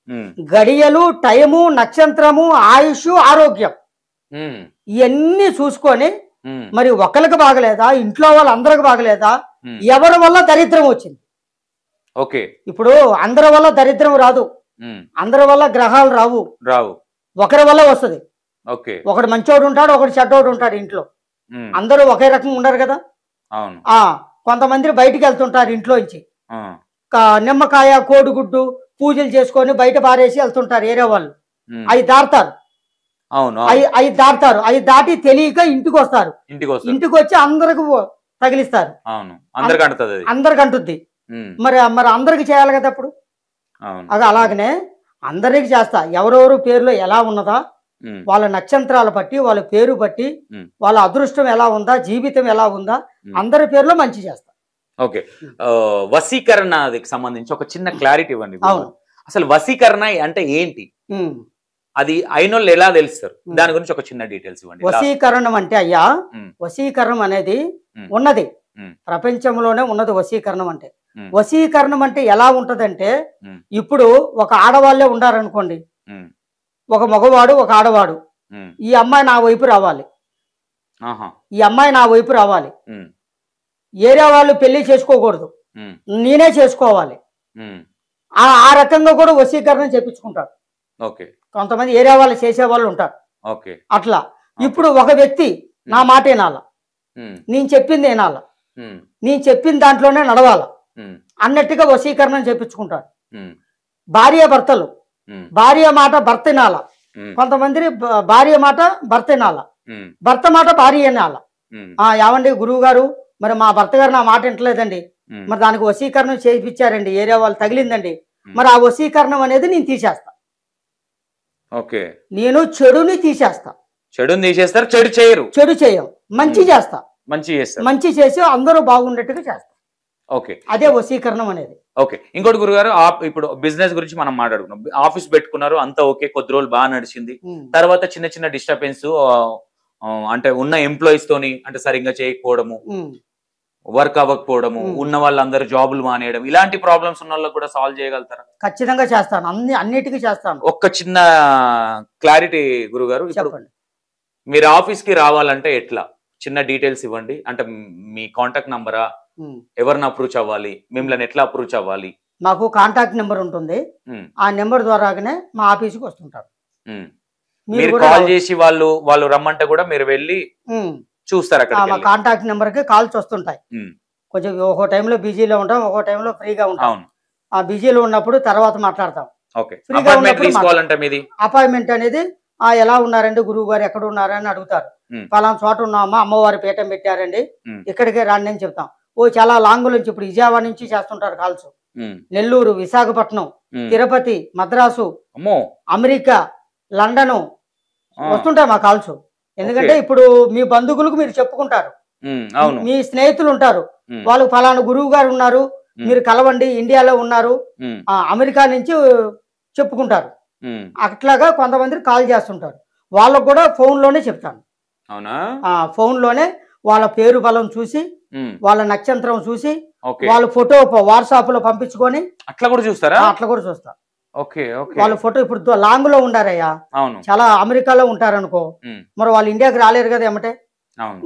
ఉమ్, గడియలు, టైము, నక్షత్రము, ఆయుష్, ఆరోగ్యం, ఉమ్, ఇవన్నీ చూసుకొని ఉమ్, మరి ఒకరికి బాగలేదా, ఇంట్లో వాళ్ళందరికి బాగలేదా, ఉమ్, ఎవరి వల్ల దరిద్రం వచ్చింది. ఓకే. ఇప్పుడు అందరి వల్ల దరిద్రం రాదు, ఉమ్, అందరి వల్ల గ్రహాలు రావు, రావు. ఒకరి వల్ల వస్తుంది. ఓకే. ఒకడు మంచోడు ఉంటాడు, ఒకడు చెడ్డోడు ఉంటాడు. ఇంట్లో ఉమ్, అందరూ ఒకే రకంగా ఉండరు కదా. అవును. కొంతమంది బయటికి వెళ్తుంటారు ఇంట్లోంచి, ఆ, నిమ్మకాయ, కోడిగుడ్డు పూజలు చేసుకొని బయట పారేసి వెళ్తుంటారు ఏరే వాళ్ళు. ఉమ్, అవి దాడతారు. అవును. అవి దాడతారు. అవి దాటి తెలియక ఇంటికి వస్తారు. ఇంటికి వచ్చి అందరికి తగిలిస్తారు. అవును, అందరికి అంటుతుంది అది. అందరికి అంటుద్ది. ఉమ్, మరి మరి అందరికి చేయాలి కదా అప్పుడు. అవును. అది అలాగనే అందరికి చేస్తా. ఎవరెవరు పేర్లో ఎలా ఉన్నదా, ఉమ్, వాళ్ళ నక్షత్రాల బట్టి, వాళ్ళ పేరు బట్టి, ఉమ్, వాళ్ళ అదృష్టం ఎలా ఉందా, జీవితం ఎలా ఉందా, ఉమ్. అందరి పేర్లో మంచి చేస్తా. ఓకే. వశీకరణకి సంబంధించి ఒక చిన్న క్లారిటీ ఇవ్వండి. అవును. అసలు వశీకరణ అంటే ఏంటి, ఉమ్. అది అయినోళ్ళు ఎలా తెలుస్తారు, దాని గురించి ఒక చిన్న డీటెయిల్స్ ఇవ్వండి. వశీకరణం అంటే అయ్యా, ఉమ్, వశీకరణం అనేది ఉమ్, ఉన్నది, ఉమ్, ప్రపంచంలోనే ఉన్నది వశీకరణం అంటే. ఉమ్, వశీకరణం అంటే ఎలా ఉంటదంటే, ఉమ్, ఇప్పుడు ఒక ఆడవాళ్ళే ఉండారనుకోండి, ఉమ్, ఒక మగవాడు ఒక ఆడవాడు, ఉమ్, ఈ అమ్మాయి నా వైపు రావాలి, ఆహా, ఈ అమ్మాయి నా వైపు రావాలి, ఉమ్, ఏరే వాళ్ళు పెళ్లి చేసుకోకూడదు, ఉమ్, నేనే చేసుకోవాలి. ఉమ్, ఆ రకంగా కూడా వశీకరణం చేపించుకుంటారు. ఓకే. కొంతమంది ఏరియా వాళ్ళు చేసే వాళ్ళు ఉంటారు. ఓకే. అట్లా ఇప్పుడు ఒక వ్యక్తి నా మాట వినాల, ఉమ్, నేను చెప్పింది వినాల, ఉమ్, నేను చెప్పిన దాంట్లోనే నడవాల ఉమ్, అన్నట్టుగా వశీకరణం చేపించుకుంటారు. ఉమ్, భార్య భర్తలు, ఉమ్, భార్య మాట భర్త వినాల, ఉమ్, కొంతమంది భార్య మాట భర్త వినాల, ఉమ్, భర్త మాట భార్య వినాల. ఉమ్, ఏమండి గురువు గారు, మరి మా భర్త గారు నా మాట వింటలేదండి, ఉమ్, మరి దానికి వశీకరణం చేయించారండి, ఏరియా వాళ్ళు తగిలిందండి, ఉమ్. మరి ఆ వశీకరణం అనేది నేను తీసేస్తా. ఓకే. నేను చెడుని తీసేస్తా. చెడుని తీసేస్తారు, చెడు చేయరు. చెడు చేయం, మంచి చేస్తా. మంచి చేస్తారు. మంచి చేసి అందరూ బాగుండేట్టుగా చేస్తా. ఓకే. అదే వశీకరణం అనేది. ఓకే. ఇంకోటి గురుగారు, ఇప్పుడు బిజినెస్ గురించి మనం మాట్లాడుకున్నాం. ఆఫీస్ పెట్టుకున్నారు, అంతా ఓకే, కొద్ది రోజులు బాగా నడిచింది. తర్వాత చిన్న చిన్న డిస్టర్బెన్స్, అంటే ఉన్న ఎంప్లాయీస్ తోని అంటే సరిగ్గా చేయకపోవడము, వర్క్ అవ్వకపోవడము, ఉన్న వాళ్ళందరూ జాబులు మానేయడం, ఇలాంటి ప్రాబ్లమ్స్ ఉన్న వాళ్ళకి కూడా సాల్వ్ చేయగలుగుతారా? ఖచ్చితంగా చేస్తాను, అన్నిటికీ చేస్తాను. ఒక్క చిన్న క్లారిటీ గురుగారు, చెప్పండి. మీరు ఆఫీస్ కి రావాలంటే ఎట్లా, చిన్న డీటెయిల్స్ ఇవ్వండి. అంటే మీ కాంటాక్ట్ నంబరా, ఎవరిని అప్రోచ్ అవ్వాలి, మిమ్మల్ని ఎట్లా అప్రోచ్ అవ్వాలి? మాకు కాంటాక్ట్ నెంబర్ ఉంటుంది. ఆ నెంబర్ ద్వారానే మా ఆఫీస్కి వస్తుంటారు. మీరు కాల్ చేసి వాళ్ళు రమ్మంటే కూడా మీరు వెళ్ళి చూస్తారు అక్కడ. మా కాంటాక్ట్ నెంబర్ కి కాల్స్ వస్తుంటాయి. కొంచెం ఒక్కో టైంలో బిజీలో ఉంటాం, ఒక్కో టైంలో ఫ్రీగా ఉంటాం. ఆ బిజీలో ఉన్నప్పుడు తర్వాత మాట్లాడతాం. అపాయింట్మెంట్ అనేది ఎలా ఉన్నారండి గురువు గారు, ఎక్కడ ఉన్నారని అడుగుతారు. పలానా చోట ఉన్నామా, అమ్మవారి పీఠం పెట్టారండి, ఇక్కడికే రాండి అని చెప్తాం. చాలా లాంగ్ నుంచి, ఇప్పుడు విజయవాడ నుంచి చేస్తుంటారు calls. Nellore, Visakhapatnam, Tirupati, Madras, America, London వస్తుంటాయి మా కాల్స్. ఎందుకంటే ఇప్పుడు మీ బంధువులకు మీరు చెప్పుకుంటారు, మీ స్నేహితులు ఉంటారు, వాళ్ళు ఫలానా గురువు గారు ఉన్నారు, మీరు కలవండి, ఇండియాలో ఉన్నారు, అమెరికా నుంచి చెప్పుకుంటారు. అట్లాగా కొంతమంది కాల్ చేస్తుంటారు. వాళ్ళకు కూడా ఫోన్ లోనే చెప్తాను. ఫోన్ లోనే వాళ్ళ పేరు బలం చూసి, వాళ్ళ నక్షత్రం చూసి, వాళ్ళ ఫోటో వాట్సాప్ లో పంపించుకొని అట్లా కూడా చూస్తారా? అట్లా కూడా చూస్తా. వాళ్ళ ఫోటో ఇప్పుడు లాంగ్ లో ఉండారయ్యా, చాలా అమెరికాలో ఉంటారనుకో, మరి వాళ్ళు ఇండియాకి రాలేరు కదా ఏమంటే,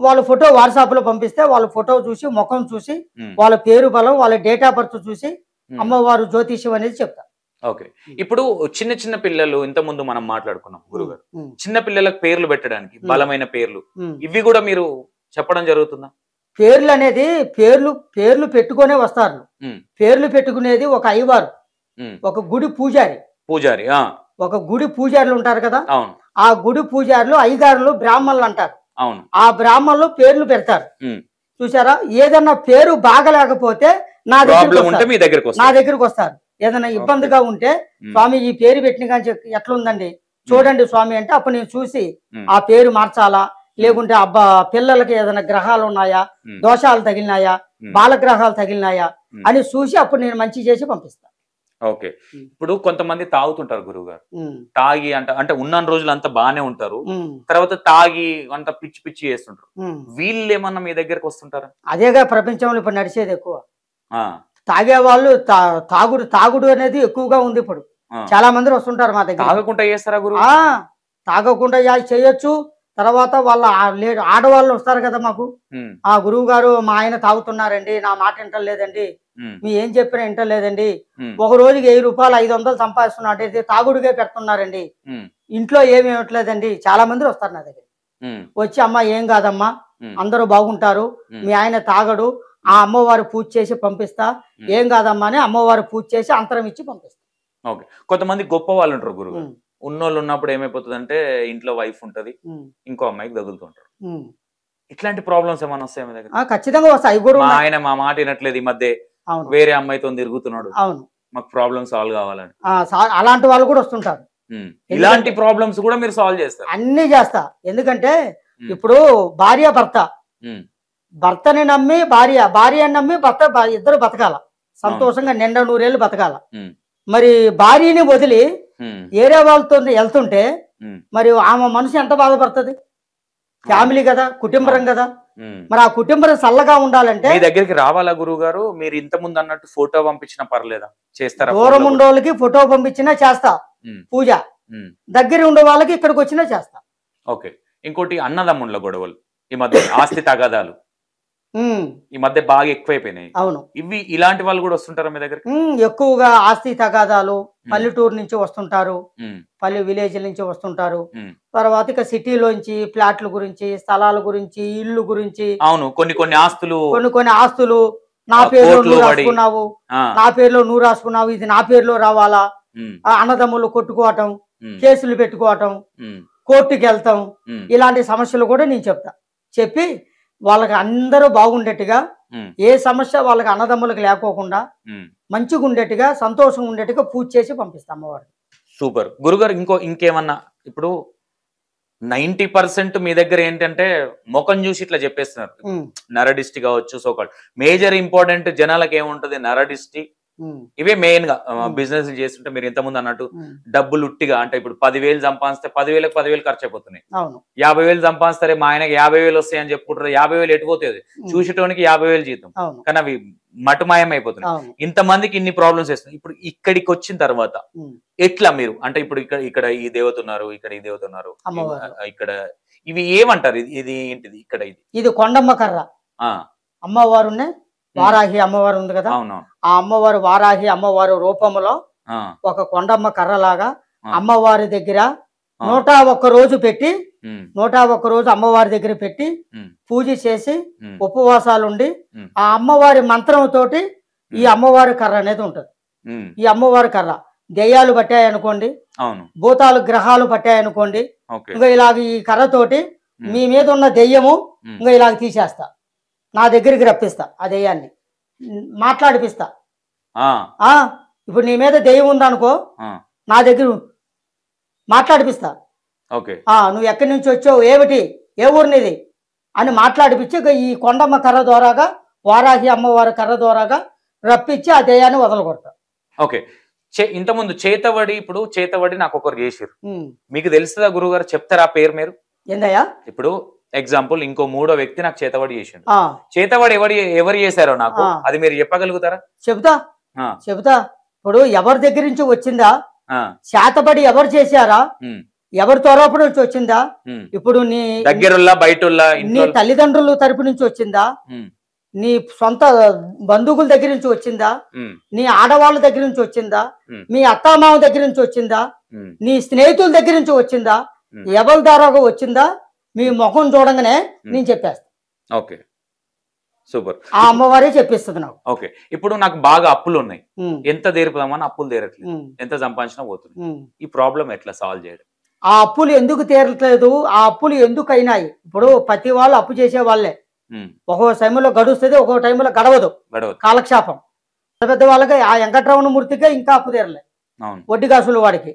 వాళ్ళ ఫోటో వాట్సాప్ లో పంపిస్తే వాళ్ళ ఫోటో చూసి, ముఖం చూసి, వాళ్ళ పేరు బలం, వాళ్ళ డేట్ ఆఫ్ బర్త్ చూసి అమ్మవారు జ్యోతిష్యం అనేది చెప్తా. ఓకే. ఇప్పుడు చిన్న చిన్న పిల్లలు, ఇంత ముందు మనం మాట్లాడుకున్నాం గురుగారు, చిన్న పిల్లలకు పేర్లు పెట్టడానికి బలమైన పేర్లు, ఇవి కూడా మీరు చెప్పడం జరుగుతుందా? పేర్లు అనేది పేర్లు పెట్టుకునే వస్తారు. పేర్లు పెట్టుకునేది ఒక అయ్యవారు, ఒక గుడి పూజారి, ఒక గుడి పూజారులు ఉంటారు కదా, ఆ గుడి పూజారులు అయ్యగారులు బ్రాహ్మణులు అంటారు. ఆ బ్రాహ్మణులు పేర్లు పెడతారు. చూసారా, ఏదన్నా పేరు బాగలేకపోతే నా దగ్గరకు వస్తారు. ఏదైనా ఇబ్బందిగా ఉంటే, స్వామి ఈ పేరు పెట్టిన కానీ ఎట్లుందండి, చూడండి స్వామి అంటే అప్పుడు నేను చూసి ఆ పేరు మార్చాలా, లేకుంటే అబ్బా పిల్లలకి ఏదైనా గ్రహాలు ఉన్నాయా, దోషాలు తగిలినాయా, బాలగ్రహాలు తగిలినాయా అని చూసి అప్పుడు నేను మంచి చేసి పంపిస్తాను. ఓకే. ఇప్పుడు కొంతమంది తాగుతుంటారు గురువు గారు, తాగి అంటే ఉన్న రోజులు అంతా బాగానే ఉంటారు, తర్వాత తాగి అంత పిచ్చి పిచ్చి చేస్తుంటారు. వీళ్ళు ఏమన్నా మీ దగ్గరకు వస్తుంటారా? అదేగా ప్రపంచంలో ఇప్పుడు నడిచేది ఎక్కువ. తాగే వాళ్ళు తాగుడు అనేది ఎక్కువగా ఉంది ఇప్పుడు. చాలా మంది వస్తుంటారు మా దగ్గర. తాగకుండా చేస్తారా గురువు? తాగకుండా చేయొచ్చు. తర్వాత వాళ్ళ ఆడవాళ్ళు వస్తారు కదా మాకు, ఆ గురువు గారు మా ఆయన తాగుతున్నారండి, నా మాట వింటలేదండి, మీ ఏం చెప్పినా వింటలేదండి, ఒక రోజుకి 1000 రూపాయలు 500 సంపాదిస్తున్నట్టు తాగుడుగా పెడుతున్నారండి, ఇంట్లో ఏమి ఇవ్వట్లేదండి. చాలా మంది వస్తారు నా దగ్గర. వచ్చి అమ్మ ఏం కాదమ్మా, అందరూ బాగుంటారు, మీ ఆయన తాగడు, ఆ అమ్మవారు పూజ చేసి పంపిస్తా, ఏం కాదమ్మా అని అమ్మవారు పూజ చేసి అంతరం ఇచ్చి పంపిస్తా. ఓకే. కొంతమంది గొప్ప వాళ్ళు ఉంటారు గురువు, ఉన్నోళ్ళు ఉన్నప్పుడు ఏమైపోతుంది అంటే ఇంట్లో వైఫ్ ఉంటది, ఇంకో అమ్మాయికి తగులుతుంటారు. ఇట్లాంటి ప్రాబ్లమ్స్ ఏమైనా వస్తాయి మీ దగ్గర? ఖచ్చితంగా వస్తాయి. ఆయన మా మాట వినట్లేదు, ఈ మధ్య వేరే అమ్మాయితో తిరుగుతున్నాడు, అవును, మాకు ప్రాబ్లమ్ సాల్వ్ కావాలని అలాంటి వాళ్ళు కూడా వస్తుంటారు. ఇలాంటి ప్రాబ్లమ్స్ కూడా మీరు సాల్వ్ చేస్తారు? అన్ని చేస్తా. ఎందుకంటే ఇప్పుడు భార్య భర్తని నమ్మి భార్యని నమ్మి భర్త, ఇద్దరు బతకాల సంతోషంగా, నిండా 100 ఏళ్ళు బతకాల. మరి భార్యని వదిలి ఏరే వాళ్ళతో వెళ్తుంటే మరి ఆమె మనసు ఎంత బాధపడుతుంది? ఫ్యామిలీ కదా, కుటుంబం కదా, మరి ఆ కుటుంబం చల్లగా ఉండాలంటే మీ దగ్గరికి రావాలా గురువు గారు? మీరు ఇంత ముందు అన్నట్టు ఫోటో పంపించినా పర్లేదా? చేస్తారా? దూరం ఉండే వాళ్ళకి ఫోటో పంపించినా చేస్తా పూజ, దగ్గర ఉండే వాళ్ళకి ఇక్కడికి వచ్చినా చేస్తా. ఓకే. ఇంకోటి అన్నదమ్ముళ్ళ గొడవలు, ఈ మధ్య ఆస్తి తగాదాలు ఈ మధ్య బాగా ఎక్కువైపోయినాయి. అవును, ఇలాంటి వాళ్ళు కూడా వస్తుంటారా మీ దగ్గర? ఎక్కువగా ఆస్తి తగాదాలు పల్లెటూరు నుంచి వస్తుంటారు, పల్లె విలేజ్ నుంచి వస్తుంటారు. తర్వాత ఇక సిటీలోంచి ఫ్లాట్ల గురించి, స్థలాల గురించి, ఇల్లు గురించి. అవును, కొన్ని ఆస్తులు నా పేరులో నువ్వు రాసుకున్నావు, నా పేరులో నువ్వు రాసుకున్నావు, ఇది నా పేరులో రావాలా, అన్నదమ్ములు కొట్టుకోవటం, కేసులు పెట్టుకోవటం, కోర్టుకి వెళ్తాం, ఇలాంటి సమస్యలు కూడా నేను చెప్పి వాళ్ళకి అందరూ బాగుండేట్టుగా, ఏ సమస్య వాళ్ళకి అన్నదమ్ములకు లేకోకుండా మంచిగా ఉండేట్టుగా, సంతోషంగా ఉండేట్టుగా పూజ చేసి పంపిస్తాం అమ్మవారు. సూపర్ గురుగారు. ఇంకేమన్నా ఇప్పుడు 90% మీ దగ్గర ఏంటంటే ముఖం చూసి ఇట్లా చెప్పేస్తున్నారు, నరడిస్టి కావచ్చు, సోకాల్ మేజర్ ఇంపార్టెంట్ జనాలకు ఏముంటది, నరడిస్టి, ఇవే మెయిన్ గా బిజినెస్ చేస్తుంటే మీరు ఇంతకుముందు అన్నట్టు డబ్బులు ఉట్టిగా, అంటే ఇప్పుడు 10,000 సంపాదిస్తే 10,000కి 10,000 ఖర్చు అయిపోతున్నాయి. 50,000 సంపాదిస్తారే మా ఆయనకి 50,000 వస్తాయని చెప్పుకుంటారు, 50,000 ఎటుపోతుంది, చూసేటోనికి 50,000 జీతం, కానీ అవి మటుమాయం అయిపోతున్నాయి. ఇంతమందికి ఇన్ని ప్రాబ్లమ్స్ వస్తున్నాయి. ఇప్పుడు ఇక్కడికి వచ్చిన తర్వాత ఎట్లా మీరు, అంటే ఇప్పుడు ఇక్కడ ఈ దేవత ఉన్నారు, ఇక్కడ ఈ దేవత ఉన్నారు, ఇక్కడ ఇవి ఏమంటారు, ఇది ఏంటిది, ఇక్కడ ఇది కొండమ్మ కర్ర అమ్మవారు, వారాహి అమ్మవారు ఉంది కదా, ఆ అమ్మవారు వారాహి అమ్మవారు రూపంలో ఒక కొండమ్మ కర్రలాగా అమ్మవారి దగ్గర 101 రోజు పెట్టి 101 రోజు అమ్మవారి దగ్గర పెట్టి పూజ చేసి ఉపవాసాలుండి ఆ అమ్మవారి మంత్రంతోటి ఈ అమ్మవారి కర్ర అనేది ఉంటది. ఈ అమ్మవారి కర్ర దెయ్యాలు పట్టాయనుకోండి, భూతాలు గ్రహాలు పట్టాయనుకోండి, ఇంకా ఇలాగ ఈ కర్రతోటి మీ మీద ఉన్న దెయ్యము ఇంకా ఇలాగ తీసేస్తా, నా దగ్గరికి రప్పిస్తా, ఆ దెయ్యాన్ని మాట్లాడిపిస్తా. ఇప్పుడు నీ మీద దెయ్యం ఉందనుకో, నా దగ్గర మాట్లాడిపిస్తా, నువ్వు ఎక్కడి నుంచి వచ్చావు, ఏమిటి, ఏ ఊరినిది అని మాట్లాడిపించి ఈ కొండమ్మ కర్ర ద్వారాగా, వారాహి అమ్మవారి కర్ర ద్వారాగా రప్పించి ఆ దెయ్యాన్ని వదలగొడతా. ఓకే. ఇంతకుముందు చేతవడి, ఇప్పుడు చేతవడి నాకు ఒకరు చేసారు, మీకు తెలుస్తుందా గురువు గారు, చెప్తారా పేరు మీరు? ఏందయ్యా? ఇప్పుడు ఎగ్జాంపుల్ ఇంకో 3వ వ్యక్తి నాకు చేతవడి చేసిండు, చేతవడి ఎవరు చేశారో నాకు అది మీరు చెప్పగలుగుతారా? చెబుతా. ఇప్పుడు ఎవరి దగ్గర నుంచి వచ్చిందా, చేతబడి ఎవరు చేశారా, ఎవరి తోరపు నుంచి వచ్చిందా, ఇప్పుడు నీ దగ్గర బయట నీ తల్లిదండ్రుల తరపు నుంచి వచ్చిందా, నీ సొంత బంధువుల దగ్గర నుంచి వచ్చిందా, నీ ఆడవాళ్ళ దగ్గర నుంచి వచ్చిందా, మీ అత్తామామ దగ్గర నుంచి వచ్చిందా, నీ స్నేహితుల దగ్గర నుంచి వచ్చిందా, ఎవరి ద్వారాగా వచ్చిందా, మీ ముఖం చూడంగానే నేను చెప్పేస్తా. Okay, super. ఆ అమ్మవారే చెప్పిస్తుంది నాకు. ఓకే. ఇప్పుడు నాకు బాగా అప్పులు ఉన్నాయి, ఎంత తీరుపుదామని అప్పులు తీరట్లేదు, ఎంత సంపాదించినా పోతుంది, ఈ ప్రాబ్లం ఎట్లా సాల్వ్ చేయడం? ఆ అప్పులు ఎందుకు తీరట్లేదు, ఆ అప్పులు ఎందుకు అయినాయి? ఇప్పుడు ప్రతి వాళ్ళు అప్పు చేసే వాళ్ళే, ఒక్కో టైంలో గడుస్తుంది, ఒక్కో టైంలో గడవదు, కాలక్షేపం. పెద్ద వాళ్ళకి ఆ వెంకటరమణ మూర్తిగా ఇంకా అప్పు తీరలే, వడ్డీ కాసులు వాడికి.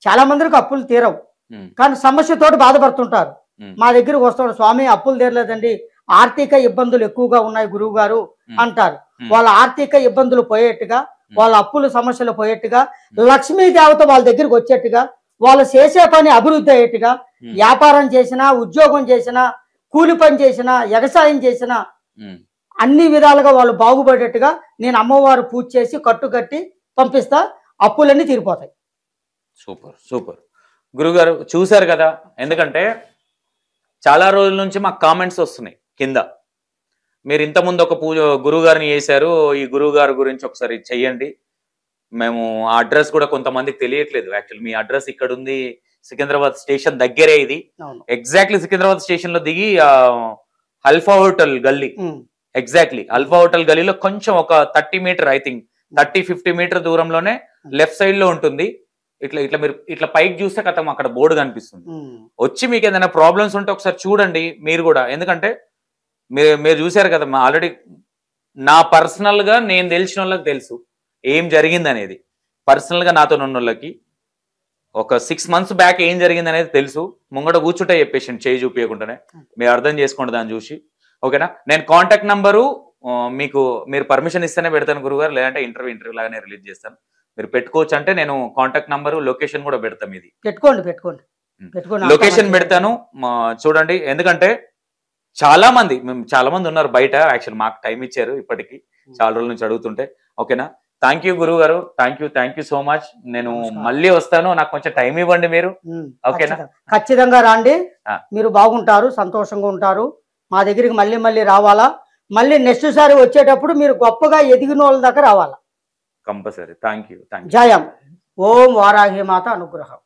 చాలా మందికి అప్పులు తీరవు, ఉమ్, కానీ సమస్యతోటి బాధపడుతుంటారు. ఉమ్, మా దగ్గరికి వస్తాడు, స్వామి అప్పులు తీరలేదండి, ఆర్థిక ఇబ్బందులు ఎక్కువగా ఉన్నాయి గురువు గారు అంటారు. వాళ్ళ ఆర్థిక ఇబ్బందులు పోయేట్టుగా, వాళ్ళ అప్పుల సమస్యలు పోయేట్టుగా, లక్ష్మీ దేవత వాళ్ళ దగ్గరికి వచ్చేట్టుగా, వాళ్ళు చేసే పని అభివృద్ధి అయ్యేట్టుగా, వ్యాపారం చేసినా, ఉద్యోగం చేసినా, కూలి పని చేసినా, వ్యవసాయం చేసినా అన్ని విధాలుగా వాళ్ళు బాగుపడేట్టుగా నేను అమ్మవారు పూజ చేసి కట్టుకట్టి పంపిస్తా, అప్పులన్నీ తీరిపోతాయి. Super super. గురుగారు చూశారు కదా, ఎందుకంటే చాలా రోజుల నుంచి మాకు కామెంట్స్ వస్తున్నాయి కింద, మీరు ఇంతకుముందు ఒక పూజ గురువుగారిని చేశారు, ఈ గురువుగారి గురించి ఒకసారి చెయ్యండి. మేము ఆ అడ్రస్ కూడా కొంతమందికి తెలియట్లేదు. యాక్చువల్లీ మీ అడ్రస్ ఇక్కడ ఉంది, సికింద్రాబాద్ స్టేషన్ దగ్గరే ఇది. ఎగ్జాక్ట్లీ సికింద్రాబాద్ స్టేషన్ లో దిగి అల్ఫా హోటల్ గల్లీ, ఎగ్జాక్ట్లీ అల్ఫా హోటల్ గల్లీలో కొంచెం ఒక 30 మీటర్, ఐ థింక్ 30-50 మీటర్ దూరంలోనే లెఫ్ట్ సైడ్ లో ఉంటుంది. ఇట్లా ఇట్లా మీరు ఇట్లా పైకి చూస్తే కథం అక్కడ బోర్డు కనిపిస్తుంది. వచ్చి మీకు ఏదైనా ప్రాబ్లమ్స్ ఉంటే ఒకసారి చూడండి మీరు కూడా, ఎందుకంటే మీరు చూసారు కదా, ఆల్రెడీ నా పర్సనల్ గా నేను తెలిసిన వాళ్ళకి తెలుసు ఏం జరిగింది అనేది. పర్సనల్ గా నాతో ఉన్న వాళ్ళకి ఒక 6 months బ్యాక్ ఏం జరిగింది అనేది తెలుసు. ముంగట కూర్చుంటే చెప్పేసి చేయి చూపించకుండానే మీరు అర్థం చేసుకోండి దాన్ని చూసి. ఓకేనా, నేను కాంటాక్ట్ నంబరు మీకు మీరు పర్మిషన్ ఇస్తేనే పెడతాను గురుగారు, లేదంటే ఇంటర్వ్యూ లాగానే రిలీజ్ చేస్తాను. మీరు పెట్టుకోవచ్చు అంటే నేను కాంటాక్ట్ నంబరు, లొకేషన్ కూడా పెడతాం. ఇది పెట్టుకోండి. లొకేషన్ పెడతాను చూడండి. ఎందుకంటే చాలా మంది ఉన్నారు బయట, యాక్చువల్ మాకు టైం ఇచ్చారు ఇప్పటికి చాలా రోజుల నుంచి అడుగుతుంటే. ఓకేనా, థ్యాంక్ యూ గురువు గారు, థ్యాంక్ యూ సో మచ్. నేను మళ్ళీ వస్తాను, నాకు కొంచెం టైం ఇవ్వండి మీరు. ఓకేనా, ఖచ్చితంగా రండి, మీరు బాగుంటారు, సంతోషంగా ఉంటారు. మా దగ్గరికి మళ్ళీ రావాలా, మళ్ళీ నెక్స్ట్ సారి వచ్చేటప్పుడు మీరు గొప్పగా ఎదిగిన వాళ్ళ దగ్గర రావాలా, కంపల్సరీ. Thank you. జయం. ఓం వారాహి మాత అనుగ్రహం.